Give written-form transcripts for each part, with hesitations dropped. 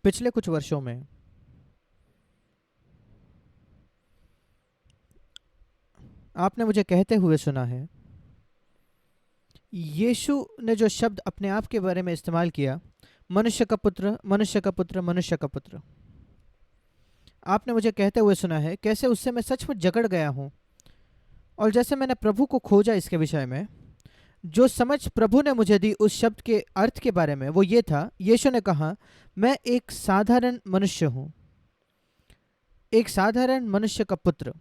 पिछले कुछ वर्षों में आपने मुझे कहते हुए सुना है, यीशु ने जो शब्द अपने आप के बारे में इस्तेमाल किया, मनुष्य का पुत्र, मनुष्य का पुत्र, मनुष्य का पुत्र। आपने मुझे कहते हुए सुना है कैसे उससे मैं सचमुच जकड़ गया हूँ। और जैसे मैंने प्रभु को खोजा इसके विषय में, जो समझ प्रभु ने मुझे दी उस शब्द के अर्थ के बारे में, वो ये था, यीशु ने कहा, मैं एक साधारण मनुष्य हूँ, एक साधारण मनुष्य का पुत्र।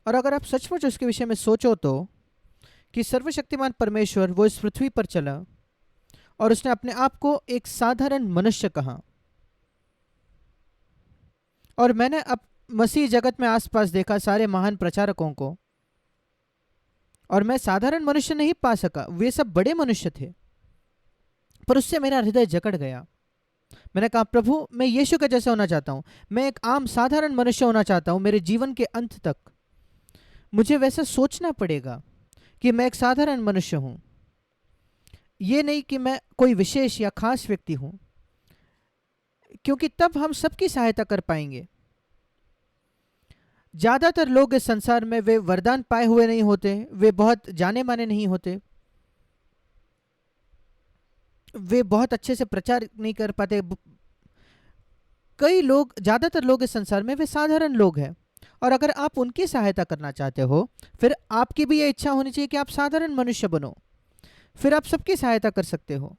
और अगर आप सचमुच उसके विषय में सोचो तो, कि सर्वशक्तिमान परमेश्वर वो इस पृथ्वी पर चला और उसने अपने आप को एक साधारण मनुष्य कहा। और मैंने अब मसीह जगत में आसपास देखा सारे महान प्रचारकों को, और मैं साधारण मनुष्य नहीं पा सका, वे सब बड़े मनुष्य थे। पर उससे मेरा हृदय जकड़ गया। मैंने कहा, प्रभु मैं यीशु का जैसा होना चाहता हूँ, मैं एक आम साधारण मनुष्य होना चाहता हूँ। मेरे जीवन के अंत तक मुझे वैसा सोचना पड़ेगा कि मैं एक साधारण मनुष्य हूँ, ये नहीं कि मैं कोई विशेष या खास व्यक्ति हूँ, क्योंकि तब हम सबकी सहायता कर पाएंगे। ज़्यादातर लोग इस संसार में वे वरदान पाए हुए नहीं होते, वे बहुत जाने माने नहीं होते, वे बहुत अच्छे से प्रचार नहीं कर पाते। कई लोग, ज़्यादातर लोग इस संसार में वे साधारण लोग हैं। और अगर आप उनकी सहायता करना चाहते हो, फिर आपकी भी ये इच्छा होनी चाहिए कि आप साधारण मनुष्य बनो, फिर आप सबकी सहायता कर सकते हो।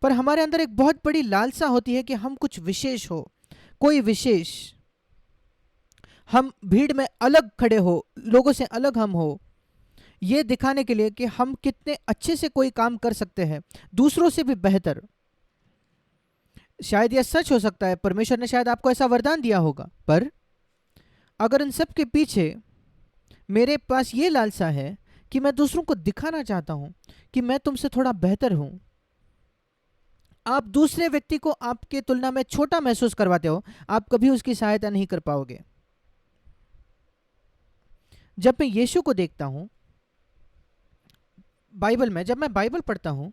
पर हमारे अंदर एक बहुत बड़ी लालसा होती है कि हम कुछ विशेष हो, कोई विशेष, हम भीड़ में अलग खड़े हो, लोगों से अलग हम हो, ये दिखाने के लिए कि हम कितने अच्छे से कोई काम कर सकते हैं, दूसरों से भी बेहतर। शायद यह सच हो सकता है, परमेश्वर ने शायद आपको ऐसा वरदान दिया होगा, पर अगर इन सब के पीछे मेरे पास ये लालसा है कि मैं दूसरों को दिखाना चाहता हूं कि मैं तुमसे थोड़ा बेहतर हूं, आप दूसरे व्यक्ति को आपके तुलना में छोटा महसूस करवाते हो, आप कभी उसकी सहायता नहीं कर पाओगे। जब मैं यीशु को देखता हूं बाइबल में, जब मैं बाइबल पढ़ता हूं,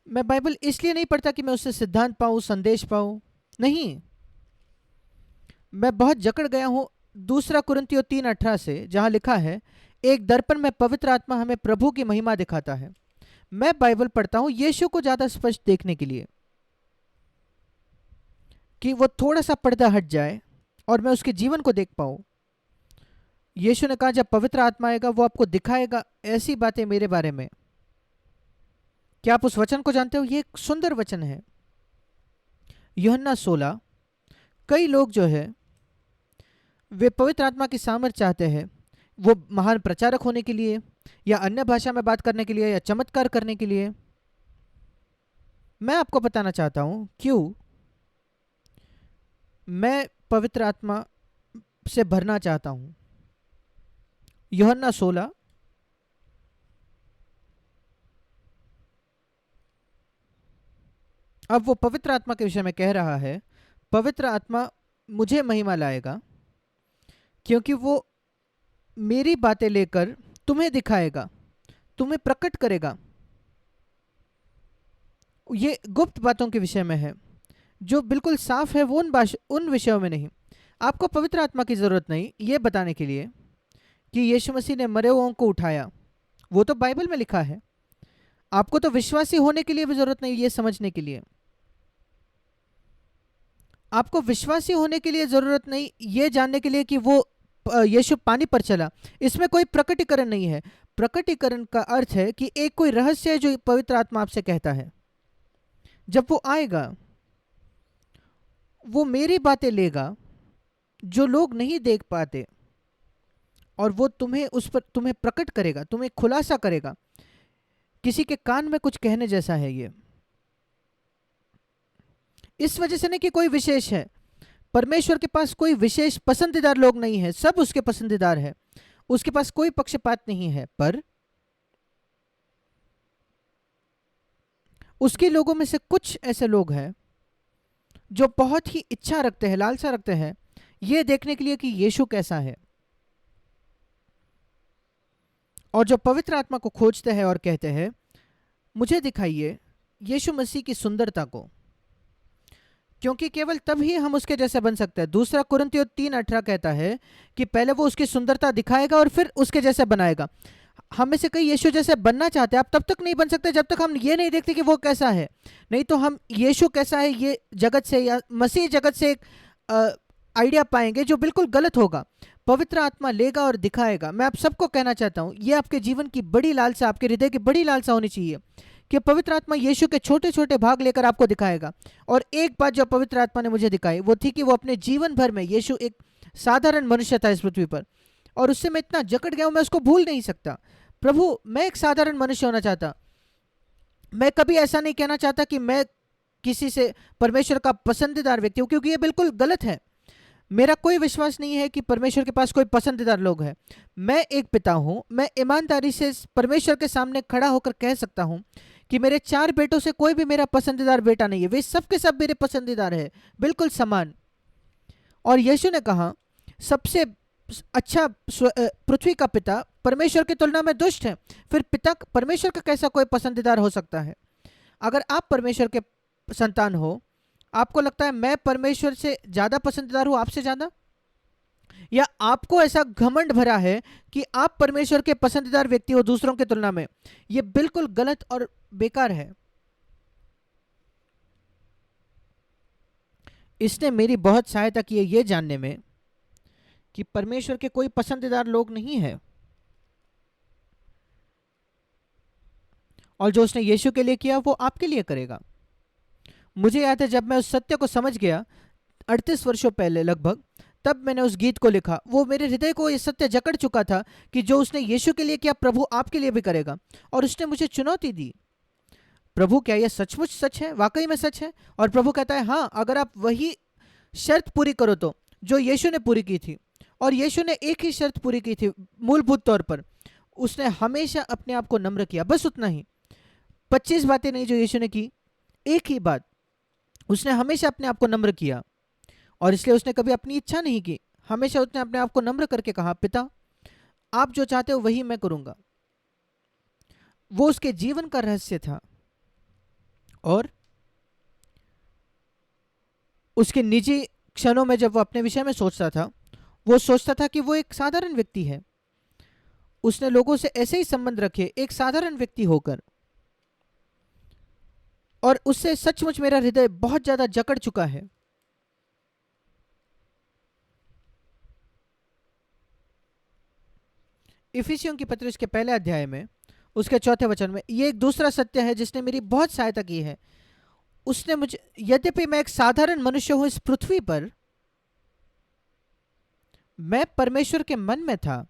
मैं बाइबल इसलिए नहीं पढ़ता कि मैं उससे सिद्धांत पाऊं, संदेश पाऊं, नहीं। मैं बहुत जकड़ गया हूं दूसरा कुरिन्थियों 3:18 से, जहां लिखा है, एक दर्पण में पवित्र आत्मा हमें प्रभु की महिमा दिखाता है। मैं बाइबल पढ़ता हूं यीशु को ज्यादा स्पष्ट देखने के लिए, कि वो थोड़ा सा पर्दा हट जाए और मैं उसके जीवन को देख पाऊं। यीशु ने कहा, जब पवित्र आत्मा आएगा वो आपको दिखाएगा ऐसी बातें मेरे बारे में। क्या आप उस वचन को जानते हो? ये एक सुंदर वचन है, यूहन्ना 16। कई लोग जो है वे पवित्र आत्मा की सामर्थ चाहते हैं, वो महान प्रचारक होने के लिए, या अन्य भाषा में बात करने के लिए, या चमत्कार करने के लिए। मैं आपको बताना चाहता हूं क्यों मैं पवित्र आत्मा से भरना चाहता हूं। यूहन्ना 16, अब वो पवित्र आत्मा के विषय में कह रहा है, पवित्र आत्मा मुझे महिमा लाएगा क्योंकि वो मेरी बातें लेकर तुम्हें दिखाएगा, तुम्हें प्रकट करेगा। ये गुप्त बातों के विषय में है, जो बिल्कुल साफ है, वो उन विषयों में नहीं। आपको पवित्र आत्मा की जरूरत नहीं ये बताने के लिए कि यीशु मसीह ने मरे हुओं को उठाया, वो तो बाइबल में लिखा है। आपको तो विश्वासी होने के लिए भी जरूरत नहीं ये समझने के लिए। आपको विश्वासी होने के लिए जरूरत नहीं ये जानने के लिए कि वो यीशु पानी पर चला। इसमें कोई प्रकटीकरण नहीं है। प्रकटीकरण का अर्थ है कि एक कोई रहस्य है जो पवित्र आत्मा आपसे कहता है। जब वो आएगा, वो मेरी बातें लेगा जो लोग नहीं देख पाते, और वो तुम्हें उस पर तुम्हें प्रकट करेगा, तुम्हें खुलासा करेगा। किसी के कान में कुछ कहने जैसा है ये। इस वजह से नहीं कि कोई विशेष है, परमेश्वर के पास कोई विशेष पसंदीदार लोग नहीं है, सब उसके पसंदीदार है, उसके पास कोई पक्षपात नहीं है। पर उसके लोगों में से कुछ ऐसे लोग हैं जो बहुत ही इच्छा रखते हैं, लालसा रखते हैं ये देखने के लिए कि यीशु कैसा है, और जो पवित्र आत्मा को खोजते हैं और कहते हैं, मुझे दिखाइए यीशु मसीह की सुंदरता को, क्योंकि केवल तब ही हम उसके जैसे बन सकते हैं। दूसरा कुरिन्थियों 3:18 कहता है कि पहले वो उसकी सुंदरता दिखाएगा और फिर उसके जैसे बनाएगा। हम में से कई यीशु जैसे बनना चाहते हैं, आप तब तक नहीं बन सकते जब तक हम ये नहीं देखते कि वो कैसा है। नहीं तो हम यीशु कैसा है ये जगत से या मसीह जगत से एक आइडिया पाएंगे जो बिल्कुल गलत होगा। पवित्र आत्मा लेगा और दिखाएगा। मैं आप सबको कहना चाहता हूँ, ये आपके जीवन की बड़ी लालसा, आपके हृदय की बड़ी लालसा होनी चाहिए कि पवित्र आत्मा यीशु के छोटे छोटे भाग लेकर आपको दिखाएगा। और एक बात जो पवित्र आत्मा ने मुझे दिखाई वो थी कि वो अपने जीवन भर में, यीशु एक साधारण मनुष्य था इस पृथ्वी पर, और उससे मैं इतना जकड़ गया हूं, मैं उसको भूल नहीं सकता। प्रभु, मैं एक साधारण मनुष्य होना चाहता। मैं कभी ऐसा नहीं कहना चाहता कि मैं किसी से परमेश्वर का पसंदीदार व्यक्ति हूं, क्योंकि ये बिल्कुल गलत है। मेरा कोई विश्वास नहीं है कि परमेश्वर के पास कोई पसंदीदार लोग हैं। मैं एक पिता हूं, मैं ईमानदारी से परमेश्वर के सामने खड़ा होकर कह सकता हूं कि मेरे 4 बेटों से कोई भी मेरा पसंदीदार बेटा नहीं है, वे सब के सब मेरे पसंदीदार है, बिल्कुल समान। और यीशु ने कहा सबसे अच्छा पृथ्वी का पिता परमेश्वर की तुलना में दुष्ट है। फिर पिता परमेश्वर का कैसा कोई पसंदीदार हो सकता है? अगर आप परमेश्वर के संतान हो, आपको लगता है मैं परमेश्वर से ज्यादा पसंदीदार हूं आपसे ज्यादा, या आपको ऐसा घमंड भरा है कि आप परमेश्वर के पसंदीदार व्यक्ति हो दूसरों की तुलना में? यह बिल्कुल गलत और बेकार है। इसने मेरी बहुत सहायता की है यह जानने में कि परमेश्वर के कोई पसंदीदार लोग नहीं है, और जो उसने यीशु के लिए किया वो आपके लिए करेगा। मुझे याद है जब मैं उस सत्य को समझ गया 38 वर्षों पहले लगभग, तब मैंने उस गीत को लिखा। वो मेरे हृदय को ये सत्य जकड़ चुका था कि जो उसने यीशु के लिए किया प्रभु आपके लिए भी करेगा। और उसने मुझे चुनौती दी, प्रभु क्या यह सचमुच सच है, वाकई में सच है? और प्रभु कहता है हाँ, अगर आप वही शर्त पूरी करो तो जो यीशु ने पूरी की थी। और यीशु ने एक ही शर्त पूरी की थी मूलभूत तौर पर, उसने हमेशा अपने आप को नम्र किया, बस उतना ही। 25 बातें नहीं जो यीशु ने की, एक ही बात, उसने हमेशा अपने आप को नम्र किया। और इसलिए उसने कभी अपनी इच्छा नहीं की, हमेशा उसने अपने आप को नम्र करके कहा पिता आप जो चाहते हो वही मैं करूंगा। वो उसके जीवन का रहस्य था। और उसके निजी क्षणों में जब वो अपने विषय में सोचता था, वो सोचता था कि वो एक साधारण व्यक्ति है। उसने लोगों से ऐसे ही संबंध रखे एक साधारण व्यक्ति होकर, और उससे सचमुच मेरा हृदय बहुत ज्यादा जकड़ चुका है। इफिसियों की पत्री उसके पहले अध्याय में उसके 4 वचन में ये एक दूसरा सत्य है जिसने मेरी बहुत सहायता की है। उसने मुझे, यद्यपि मैं एक साधारण मनुष्य हूं इस पृथ्वी पर, मैं परमेश्वर के मन में था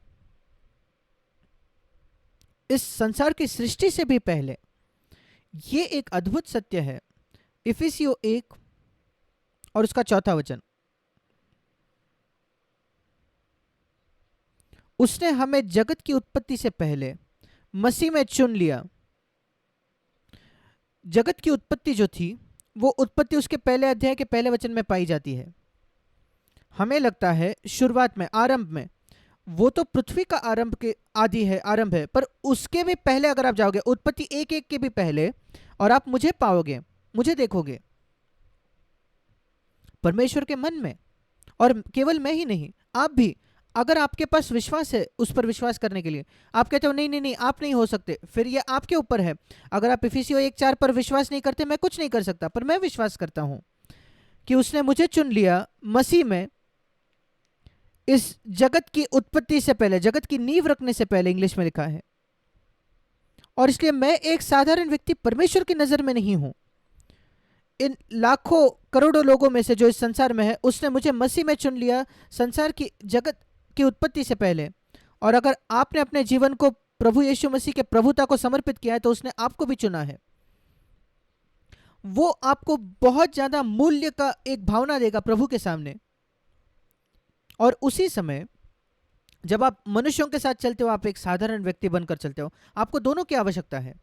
इस संसार की सृष्टि से भी पहले। ये एक अद्भुत सत्य है। इफिसियों 1 और उसका 4 वचन, उसने हमें जगत की उत्पत्ति से पहले मसीह में चुन लिया। जगत की उत्पत्ति जो थी वो उत्पत्ति उसके पहले अध्याय के पहले वचन में पाई जाती है। हमें लगता है शुरुआत में, आरंभ में, वो तो पृथ्वी का आरंभ के आदि है, आरंभ है, पर उसके भी पहले अगर आप जाओगे उत्पत्ति 1:1 के भी पहले, और आप मुझे पाओगे, मुझे देखोगे परमेश्वर के मन में। और केवल मैं ही नहीं, आप भी, अगर आपके पास विश्वास है उस पर विश्वास करने के लिए। आप कहते हो नहीं नहीं नहीं आप नहीं हो सकते, फिर ये आपके ऊपर है। अगर आप इफिसियों 1:4 पर विश्वास नहीं करते, मैं कुछ नहीं कर सकता, पर मैं विश्वास करता हूं कि उसने मुझे चुन लिया मसीह में इस जगत की उत्पत्ति से पहले, जगत की नींव रखने से पहले, इंग्लिश में लिखा है। और इसलिए मैं एक साधारण व्यक्ति परमेश्वर की नजर में नहीं हूं। इन लाखों करोड़ों लोगों में से जो इस संसार में है, उसने मुझे मसीह में चुन लिया संसार की, जगत की उत्पत्ति से पहले। और अगर आपने अपने जीवन को प्रभु यीशु मसीह के प्रभुता को समर्पित किया है तो उसने आपको भी चुना है। वो आपको बहुत ज्यादा मूल्य का एक भावना देगा प्रभु के सामने। और उसी समय जब आप मनुष्यों के साथ चलते हो, आप एक साधारण व्यक्ति बनकर चलते हो। आपको दोनों की आवश्यकता है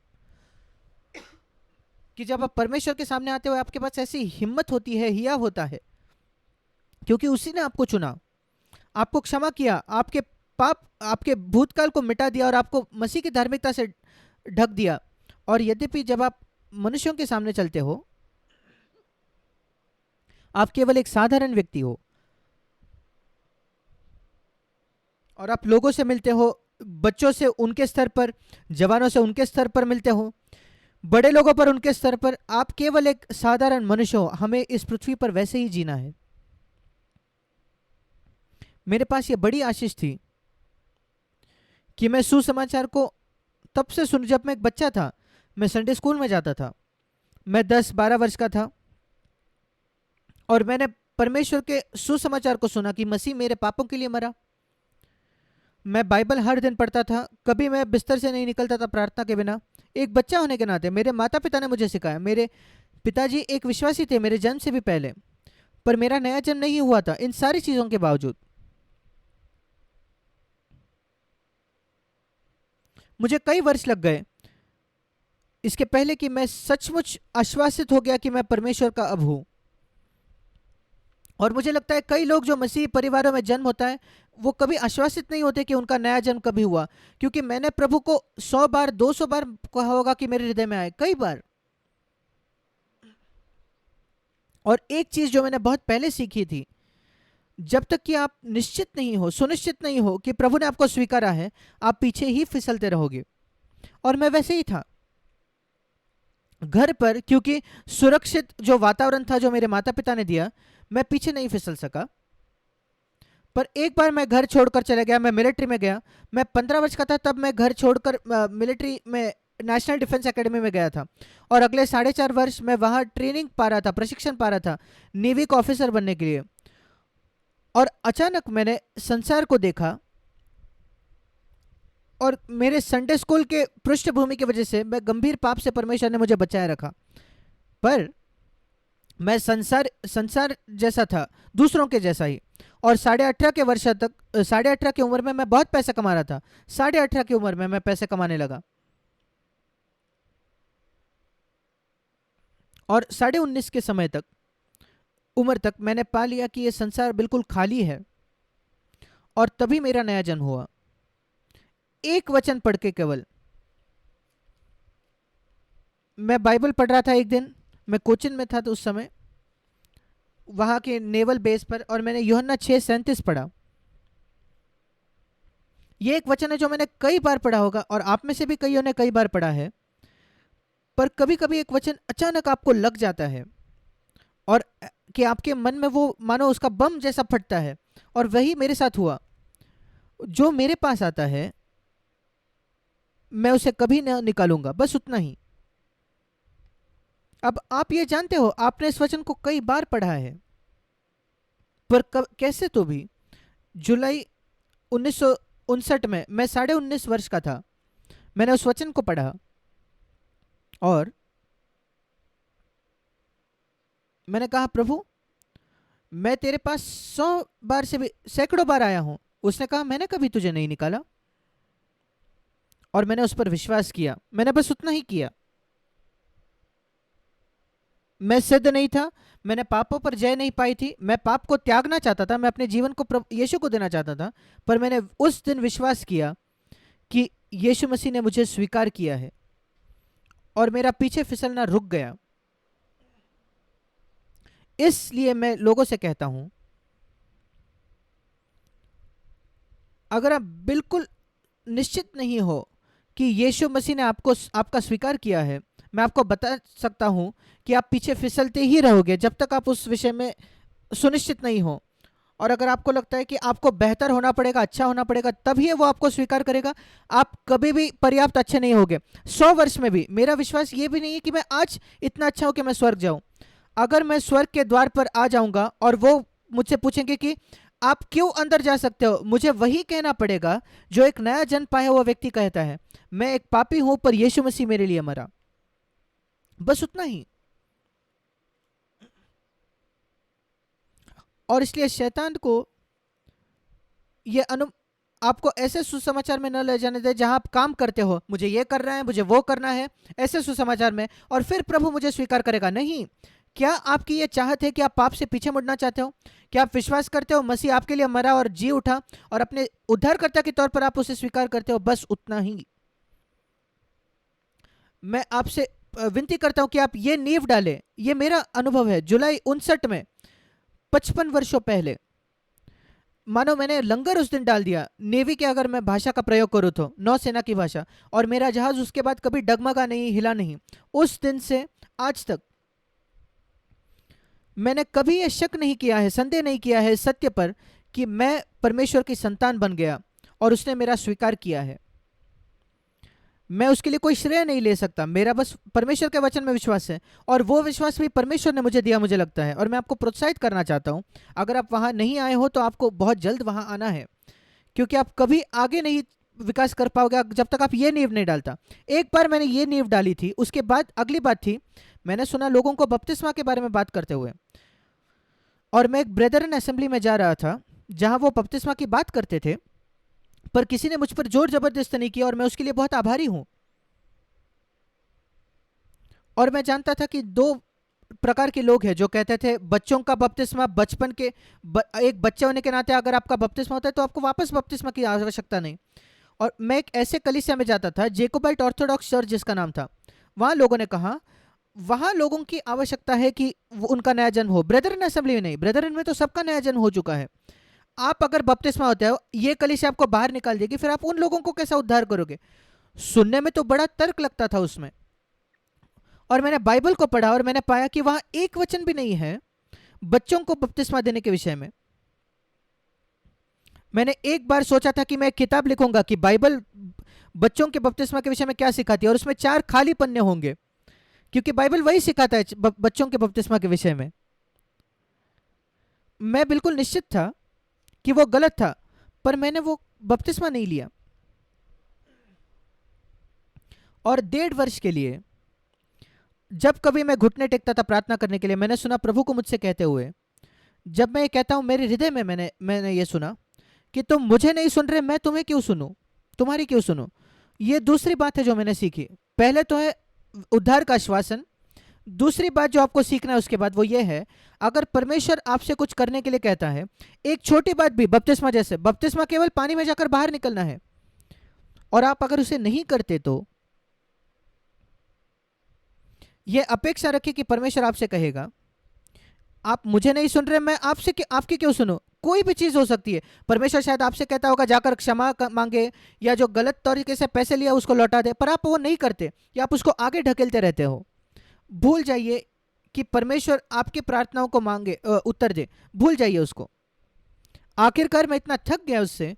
कि जब आप परमेश्वर के सामने आते हो आपके पास ऐसी हिम्मत होती है, हिया होता है, क्योंकि उसी ने आपको चुना, आपको क्षमा किया, आपके पाप, आपके भूतकाल को मिटा दिया और आपको मसीह की धार्मिकता से ढक दिया। और यद्यपि जब आप मनुष्यों के सामने चलते हो, आप केवल एक साधारण व्यक्ति हो और आप लोगों से मिलते हो, बच्चों से उनके स्तर पर, जवानों से उनके स्तर पर मिलते हो, बड़े लोगों पर उनके स्तर पर, आप केवल एक साधारण मनुष्य हो। हमें इस पृथ्वी पर वैसे ही जीना है। मेरे पास ये बड़ी आशीष थी कि मैं सुसमाचार को तब से सुन, जब मैं एक बच्चा था। मैं संडे स्कूल में जाता था, मैं 10-12 वर्ष का था और मैंने परमेश्वर के सुसमाचार को सुना कि मसीह मेरे पापों के लिए मरा। मैं बाइबल हर दिन पढ़ता था, कभी मैं बिस्तर से नहीं निकलता था प्रार्थना के बिना। एक बच्चा होने के नाते मेरे माता पिता ने मुझे सिखाया। मेरे पिताजी एक विश्वासी थे मेरे जन्म से भी पहले, पर मेरा नया जन्म नहीं हुआ था। इन सारी चीज़ों के बावजूद मुझे कई वर्ष लग गए इसके पहले कि मैं सचमुच आश्वासित हो गया कि मैं परमेश्वर का अब हूं। और मुझे लगता है कई लोग जो मसीह परिवारों में जन्म होता है वो कभी आश्वासित नहीं होते कि उनका नया जन्म कभी हुआ, क्योंकि मैंने प्रभु को 100 बार 200 बार कहा होगा कि मेरे हृदय में आए, कई बार। और एक चीज जो मैंने बहुत पहले सीखी थी, जब तक कि आप निश्चित नहीं हो, सुनिश्चित नहीं हो कि प्रभु ने आपको स्वीकारा है, आप पीछे ही फिसलते रहोगे। और मैं वैसे ही था घर पर, क्योंकि सुरक्षित जो वातावरण था जो मेरे माता पिता ने दिया, मैं पीछे नहीं फिसल सका। पर एक बार मैं घर छोड़कर चला गया, मैं मिलिट्री में गया। मैं 15 वर्ष का था तब मैं घर छोड़कर मिलिट्री में नेशनल डिफेंस एकेडमी में गया था और अगले 4.5 वर्ष मैं वहाँ ट्रेनिंग पा रहा था, प्रशिक्षण पा रहा था नेवी का ऑफिसर बनने के लिए। और अचानक मैंने संसार को देखा और मेरे संडे स्कूल के पृष्ठभूमि की वजह से मैं गंभीर पाप से परमेश्वर ने मुझे बचाए रखा। पर मैं संसार संसार जैसा था, दूसरों के जैसा ही। और 18.5 के वर्ष तक, 18.5 की उम्र में मैं बहुत पैसा कमा रहा था। 18.5 की उम्र में मैं पैसे कमाने लगा और 19.5 के समय तक, उम्र तक मैंने पा लिया कि ये संसार बिल्कुल खाली है। और तभी मेरा नया जन्म हुआ, एक वचन पढ़ के केवल। मैं बाइबल पढ़ रहा था एक दिन, मैं कोचिन में था तो उस समय वहां के नेवल बेस पर, और मैंने यूहन्ना 6:37 पढ़ा। ये एक वचन है जो मैंने कई बार पढ़ा होगा और आप में से भी कईयों ने कई बार पढ़ा है। पर कभी कभी एक वचन अचानक आपको लग जाता है और कि आपके मन में वो मानो उसका बम जैसा फटता है। और वही मेरे साथ हुआ। जो मेरे पास आता है मैं उसे कभी ना निकालूंगा, बस उतना ही। अब आप ये जानते हो, आपने इस वचन को कई बार पढ़ा है, पर कैसे तो भी जुलाई 1959 में, मैं 19.5 वर्ष का था, मैंने उस वचन को पढ़ा और मैंने कहा, प्रभु मैं तेरे पास 100 बार से भी सैकड़ों बार आया हूं। उसने कहा, मैंने कभी तुझे नहीं निकाला। और मैंने उस पर विश्वास किया, मैंने बस उतना ही किया। मैं सिद्ध नहीं था, मैंने पापों पर जय नहीं पाई थी, मैं पाप को त्यागना चाहता था, मैं अपने जीवन को यीशु को देना चाहता था। पर मैंने उस दिन विश्वास किया कि यीशु मसीह ने मुझे स्वीकार किया है और मेरा पीछे फिसलना रुक गया। इसलिए मैं लोगों से कहता हूं, अगर आप बिल्कुल निश्चित नहीं हो कि यीशु मसीह ने आपका स्वीकार किया है, मैं आपको बता सकता हूं कि आप पीछे फिसलते ही रहोगे जब तक आप उस विषय में सुनिश्चित नहीं हो। और अगर आपको लगता है कि आपको बेहतर होना पड़ेगा, अच्छा होना पड़ेगा, तभी वो आपको स्वीकार करेगा, आप कभी भी पर्याप्त अच्छे नहीं होगे। 100 वर्ष में भी मेरा विश्वास ये भी नहीं है कि मैं आज इतना अच्छा हूं कि मैं स्वर्ग जाऊं। अगर मैं स्वर्ग के द्वार पर आ जाऊंगा और वो मुझसे पूछेंगे कि आप क्यों अंदर जा सकते हो, मुझे वही कहना पड़ेगा जो एक नया जन्म पाया हुआ व्यक्ति कहता है, मैं एक पापी हूं पर यीशु मसीह मेरे लिए मरा, बस उतना ही। और इसलिए शैतान को ये आपको ऐसे सुसमाचार में न ले जाने दे जहां आप काम करते हो, मुझे ये करना है, मुझे वो करना है, ऐसे सुसमाचार में, और फिर प्रभु मुझे स्वीकार करेगा। नहीं। क्या आपकी ये चाहत है कि आप पाप से पीछे मुड़ना चाहते हो? क्या आप विश्वास करते हो मसीह आपके लिए मरा और जी उठा और अपने उद्धारकर्ता के तौर पर आप उसे स्वीकार करते हो? बस उतना ही। मैं आपसे विनती करता हूं कि आप ये नींव डालें। ये मेरा अनुभव है। जुलाई 59 में, 55 वर्षों पहले, मानो मैंने लंगर उस दिन डाल दिया, नेवी के अगर मैं भाषा का प्रयोग करूँ तो, नौसेना की भाषा। और मेरा जहाज उसके बाद कभी डगमगा नहीं, हिला नहीं। उस दिन से आज तक मैंने कभी ये शक नहीं किया है, संदेह नहीं किया है सत्य पर कि मैं परमेश्वर की संतान बन गया और उसने मेरा स्वीकार किया है। मैं उसके लिए कोई श्रेय नहीं ले सकता, मेरा बस परमेश्वर के वचन में विश्वास है, और वो विश्वास भी परमेश्वर ने मुझे दिया, मुझे लगता है। और मैं आपको प्रोत्साहित करना चाहता हूं, अगर आप वहां नहीं आए हो तो आपको बहुत जल्द वहां आना है, क्योंकि आप कभी आगे नहीं विकास कर पाओगे जब तक आप ये नींव नहीं डालता। एक बार मैंने ये नींव डाली थी, उसके बाद अगली बात थी, मैंने सुना लोगों को बपतिस्मा के बारे में बात करते हुए, और मैं एक ब्रेदरन असेंबली में जा रहा था जहां वो बपतिस्मा की बात करते थे, पर किसी ने मुझ पर जोर जबरदस्त नहीं किया, और मैं उसके लिए बहुत आभारी हूं। और मैं जानता था कि दो प्रकार के लोग हैं जो कहते थे बच्चों का बपतिस्मा बचपन के एक बच्चे होने के नाते अगर आपका बपतिस्मा होता है तो आपको वापस बपतिस्मा की आवश्यकता नहीं। और मैं एक ऐसे कलीसिया में जाता था, जेकोबाइट ऑर्थोडॉक्स चर्च जिसका नाम था, वहां लोगों ने कहा वहां लोगों की आवश्यकता है कि उनका नया जन्म हो। ब्रदरन असेंबली में नहीं, ब्रदरन में तो सबका नया जन्म हो चुका है। आप अगर बपतिस्मा होते हो, ये कलीसिया आपको बाहर निकाल देगी, फिर आप उन लोगों को कैसा उद्धार करोगे? सुनने में तो बड़ा तर्क लगता था उसमें, और मैंने बाइबल को पढ़ा और मैंने पाया कि वहां एक वचन भी नहीं है बच्चों को बपतिस्मा देने के विषय में। मैंने एक बार सोचा था कि मैं एक किताब लिखूंगा कि बाइबल बच्चों के बपतिस्मा के विषय में क्या सिखाती है, और उसमें 4 खाली पन्ने होंगे, क्योंकि बाइबल वही सिखाता है बच्चों के बपतिस्मा के विषय में। मैं बिल्कुल निश्चित था कि वो गलत था, पर मैंने वो बपतिस्मा नहीं लिया। और 1.5 वर्ष के लिए जब कभी मैं घुटने टेकता था प्रार्थना करने के लिए, मैंने सुना प्रभु को मुझसे कहते हुए, जब मैं ये कहता हूं मेरे हृदय में मैंने ये सुना कि तुम मुझे नहीं सुन रहे, मैं तुम्हें क्यों सुनूं, तुम्हारी क्यों सुनूं। ये दूसरी बात है जो मैंने सीखी। पहले तो है उद्धार का आश्वासन, दूसरी बात जो आपको सीखना है उसके बाद वो ये है, अगर परमेश्वर आपसे कुछ करने के लिए कहता है, एक छोटी बात भी, बपतिस्मा जैसे, बपतिस्मा केवल पानी में जाकर बाहर निकलना है, और आप अगर उसे नहीं करते तो ये अपेक्षा रखिए कि परमेश्वर आपसे कहेगा आप मुझे नहीं सुन रहे, मैं आपसे आपकी क्यों सुनूं। कोई भी चीज हो सकती है। परमेश्वर शायद आपसे कहता होगा जाकर क्षमा मांगे, या जो गलत तरीके से पैसे लिया उसको लौटा दे, पर आप वो नहीं करते, या आप उसको आगे ढकेलते रहते हो। भूल जाइए कि परमेश्वर आपकी प्रार्थनाओं को मांगे, उत्तर दे। भूल जाइए उसको। आखिरकार मैं इतना थक गया उससे,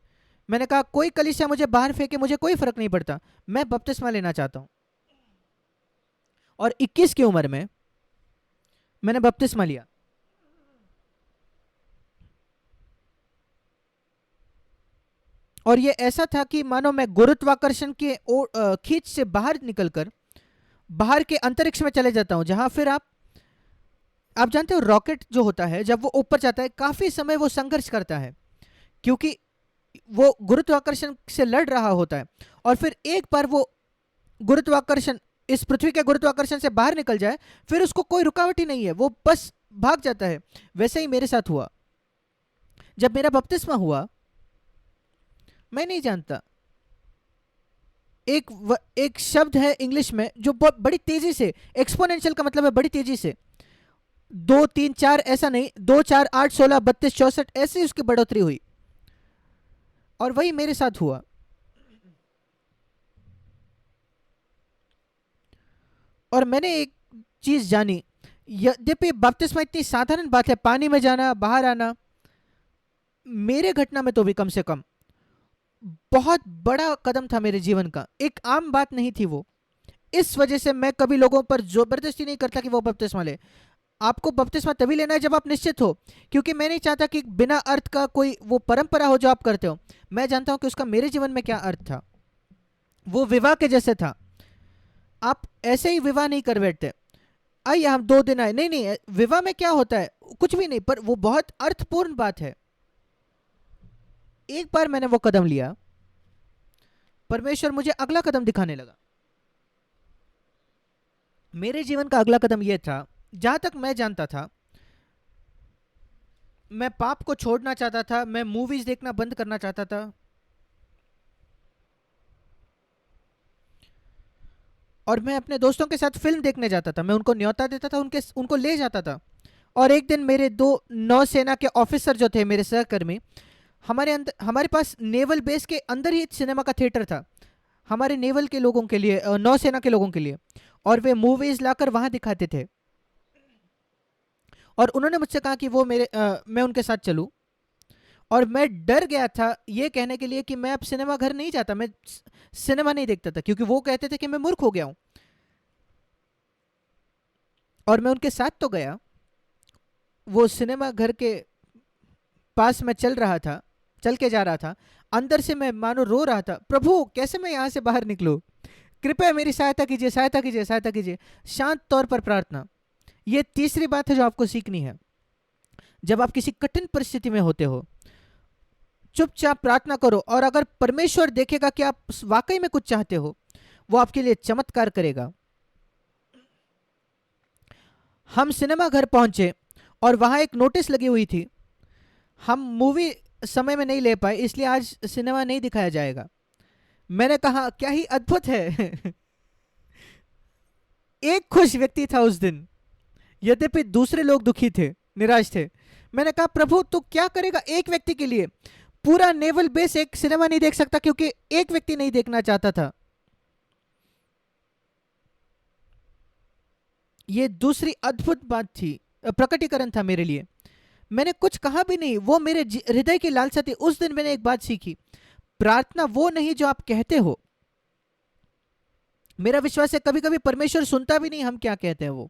मैंने कहा कोई कलीसिया मुझे बाहर फेंके, मुझे कोई फर्क नहीं पड़ता, मैं बपतिस्मा लेना चाहता हूं। और 21 की उम्र में मैंने बपतिस्मा लिया। और ये ऐसा था कि मानो मैं गुरुत्वाकर्षण के खींच से बाहर निकलकर बाहर के अंतरिक्ष में चले जाता हूं, जहां फिर आप जानते हो रॉकेट जो होता है जब वो ऊपर जाता है काफी समय वो संघर्ष करता है, क्योंकि वो गुरुत्वाकर्षण से लड़ रहा होता है, और फिर एक बार वो गुरुत्वाकर्षण, इस पृथ्वी के गुरुत्वाकर्षण से बाहर निकल जाए, फिर उसको कोई रुकावट ही नहीं है, वो बस भाग जाता है। वैसे ही मेरे साथ हुआ। जब मेरा बपतिस्मा हुआ, मैं नहीं जानता, एक शब्द है इंग्लिश में जो बहुत बड़ी तेजी से, एक्सपोनेंशियल का मतलब है बड़ी तेजी से, 2 3 4 ऐसा नहीं, 2 4 8 16 32 64 ऐसे उसकी बढ़ोतरी हुई, और वही मेरे साथ हुआ। और मैंने एक चीज जानी, यद्यपि बपतिस्मा इतनी साधारण बात है, पानी में जाना बाहर आना, मेरे घटना में तो भी कम से कम बहुत बड़ा कदम था मेरे जीवन का, एक आम बात नहीं थी वो। इस वजह से मैं कभी लोगों पर जबरदस्ती नहीं करता कि वो बपतिस्मा ले। आपको बपतिस्मा तभी लेना है जब आप निश्चित हो, क्योंकि मैं नहीं चाहता कि बिना अर्थ का कोई वो परंपरा हो जो आप करते हो। मैं जानता हूं कि उसका मेरे जीवन में क्या अर्थ था। वो विवाह के जैसे था। आप ऐसे ही विवाह नहीं कर बैठते, आइए हम 2 दिन आए, नहीं नहीं, विवाह में क्या होता है, कुछ भी नहीं, पर वो बहुत अर्थपूर्ण बात है। एक बार मैंने वो कदम लिया, परमेश्वर मुझे अगला कदम दिखाने लगा। मेरे जीवन का अगला कदम यह था, जहां तक मैं जानता था, मैं पाप को छोड़ना चाहता था, मैं मूवीज देखना बंद करना चाहता था। और मैं अपने दोस्तों के साथ फिल्म देखने जाता था, मैं उनको न्योता देता था, उनको ले जाता था। और एक दिन मेरे दो नौसेना के ऑफिसर जो थे, मेरे सहकर्मी, हमारे पास नेवल बेस के अंदर ही सिनेमा का थिएटर था, हमारे नेवल के लोगों के लिए, नौसेना के लोगों के लिए। और वे मूवीज लाकर वहां दिखाते थे। और उन्होंने मुझसे कहा कि मैं उनके साथ चलूं। और मैं डर गया था ये कहने के लिए कि मैं अब सिनेमा घर नहीं जाता, मैं सिनेमा नहीं देखता था, क्योंकि वो कहते थे कि मैं मूर्ख हो गया हूं। और मैं उनके साथ तो गया, वो सिनेमा घर के पास मैं चल के जा रहा था। अंदर से मैं मानो रो रहा था, प्रभु कैसे मैं यहां से बाहर निकलूं, कृपया मेरी सहायता कीजिए, सहायता कीजिए, सहायता कीजिए। शांत तौर पर प्रार्थना। ये तीसरी बात है जो आपको सीखनी है। जब आप किसी कठिन परिस्थिति में होते हो, चुपचाप प्रार्थना करो, और अगर परमेश्वर देखेगा कि आप वाकई में कुछ चाहते हो, वो आपके लिए चमत्कार करेगा। हम सिनेमा घर पहुंचे और वहां एक नोटिस लगी हुई थी, हम मूवी समय में नहीं ले पाए, इसलिए आज सिनेमा नहीं दिखाया जाएगा। मैंने कहा क्या ही अद्भुत है। एक खुश व्यक्ति था उस दिन, यद्यपि दूसरे लोग दुखी थे, निराश थे। मैंने कहा प्रभु तू क्या करेगा एक व्यक्ति के लिए, पूरा नेवल बेस एक सिनेमा नहीं देख सकता क्योंकि एक व्यक्ति नहीं देखना चाहता था। ये दूसरी अद्भुत बात थी, प्रकटीकरण था मेरे लिए। मैंने कुछ कहा भी नहीं, वो मेरे हृदय की लालसा थी। उस दिन मैंने एक बात सीखी, प्रार्थना वो नहीं जो आप कहते हो। मेरा विश्वास है कभी कभी परमेश्वर सुनता भी नहीं हम क्या कहते हैं,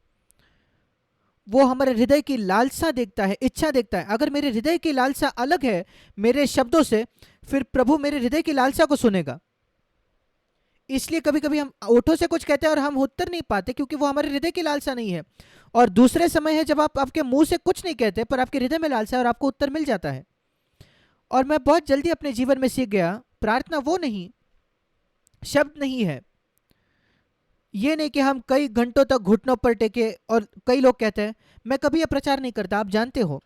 वो हमारे हृदय की लालसा देखता है, इच्छा देखता है। अगर मेरे हृदय की लालसा अलग है मेरे शब्दों से, फिर प्रभु मेरे हृदय की लालसा को सुनेगा। इसलिए कभी कभी हम ओठों से कुछ कहते हैं और हम उत्तर नहीं पाते, क्योंकि वो हमारे हृदय की लालसा नहीं है। और दूसरे समय है जब आप आपके मुंह से कुछ नहीं कहते पर आपके हृदय में लालसा है और आपको उत्तर मिल जाता है। और मैं बहुत जल्दी अपने जीवन में सीख गया, प्रार्थना वो नहीं, शब्द नहीं है। ये नहीं कि हम कई घंटों तक घुटनों पर टेके, और कई लोग कहते हैं मैं कभी यह प्रचार नहीं करता, आप जानते हो,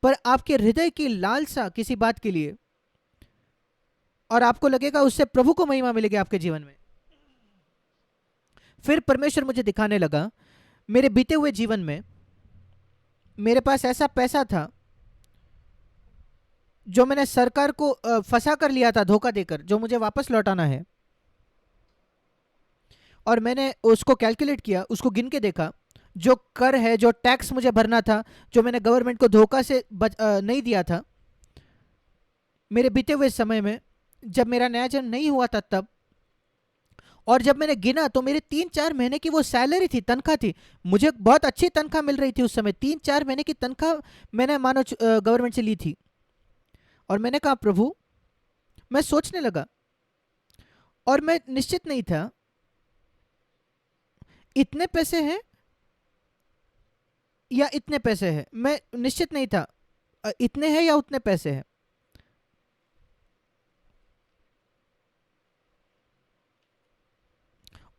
पर आपके हृदय की लालसा किसी बात के लिए, और आपको लगेगा उससे प्रभु को महिमा मिलेगी आपके जीवन में। फिर परमेश्वर मुझे दिखाने लगा, मेरे बीते हुए जीवन में मेरे पास ऐसा पैसा था जो मैंने सरकार को फंसा कर लिया था, धोखा देकर, जो मुझे वापस लौटाना है। और मैंने उसको कैलकुलेट किया, उसको गिन के देखा, जो कर है, जो टैक्स मुझे भरना था, जो मैंने गवर्नमेंट को धोखा से नहीं दिया था मेरे बीते हुए समय में, जब मेरा नया जन्म नहीं हुआ था तब। और जब मैंने गिना तो मेरे 3-4 महीने की वो सैलरी थी, तनख्वाह थी, मुझे बहुत अच्छी तनख्वाह मिल रही थी उस समय। 3-4 महीने की तनख्वाह मैंने मानो गवर्नमेंट से ली थी। और मैंने कहा प्रभु, मैं सोचने लगा, और मैं निश्चित नहीं था इतने पैसे हैं या इतने पैसे हैं, मैं निश्चित नहीं था इतने हैं या उतने पैसे हैं।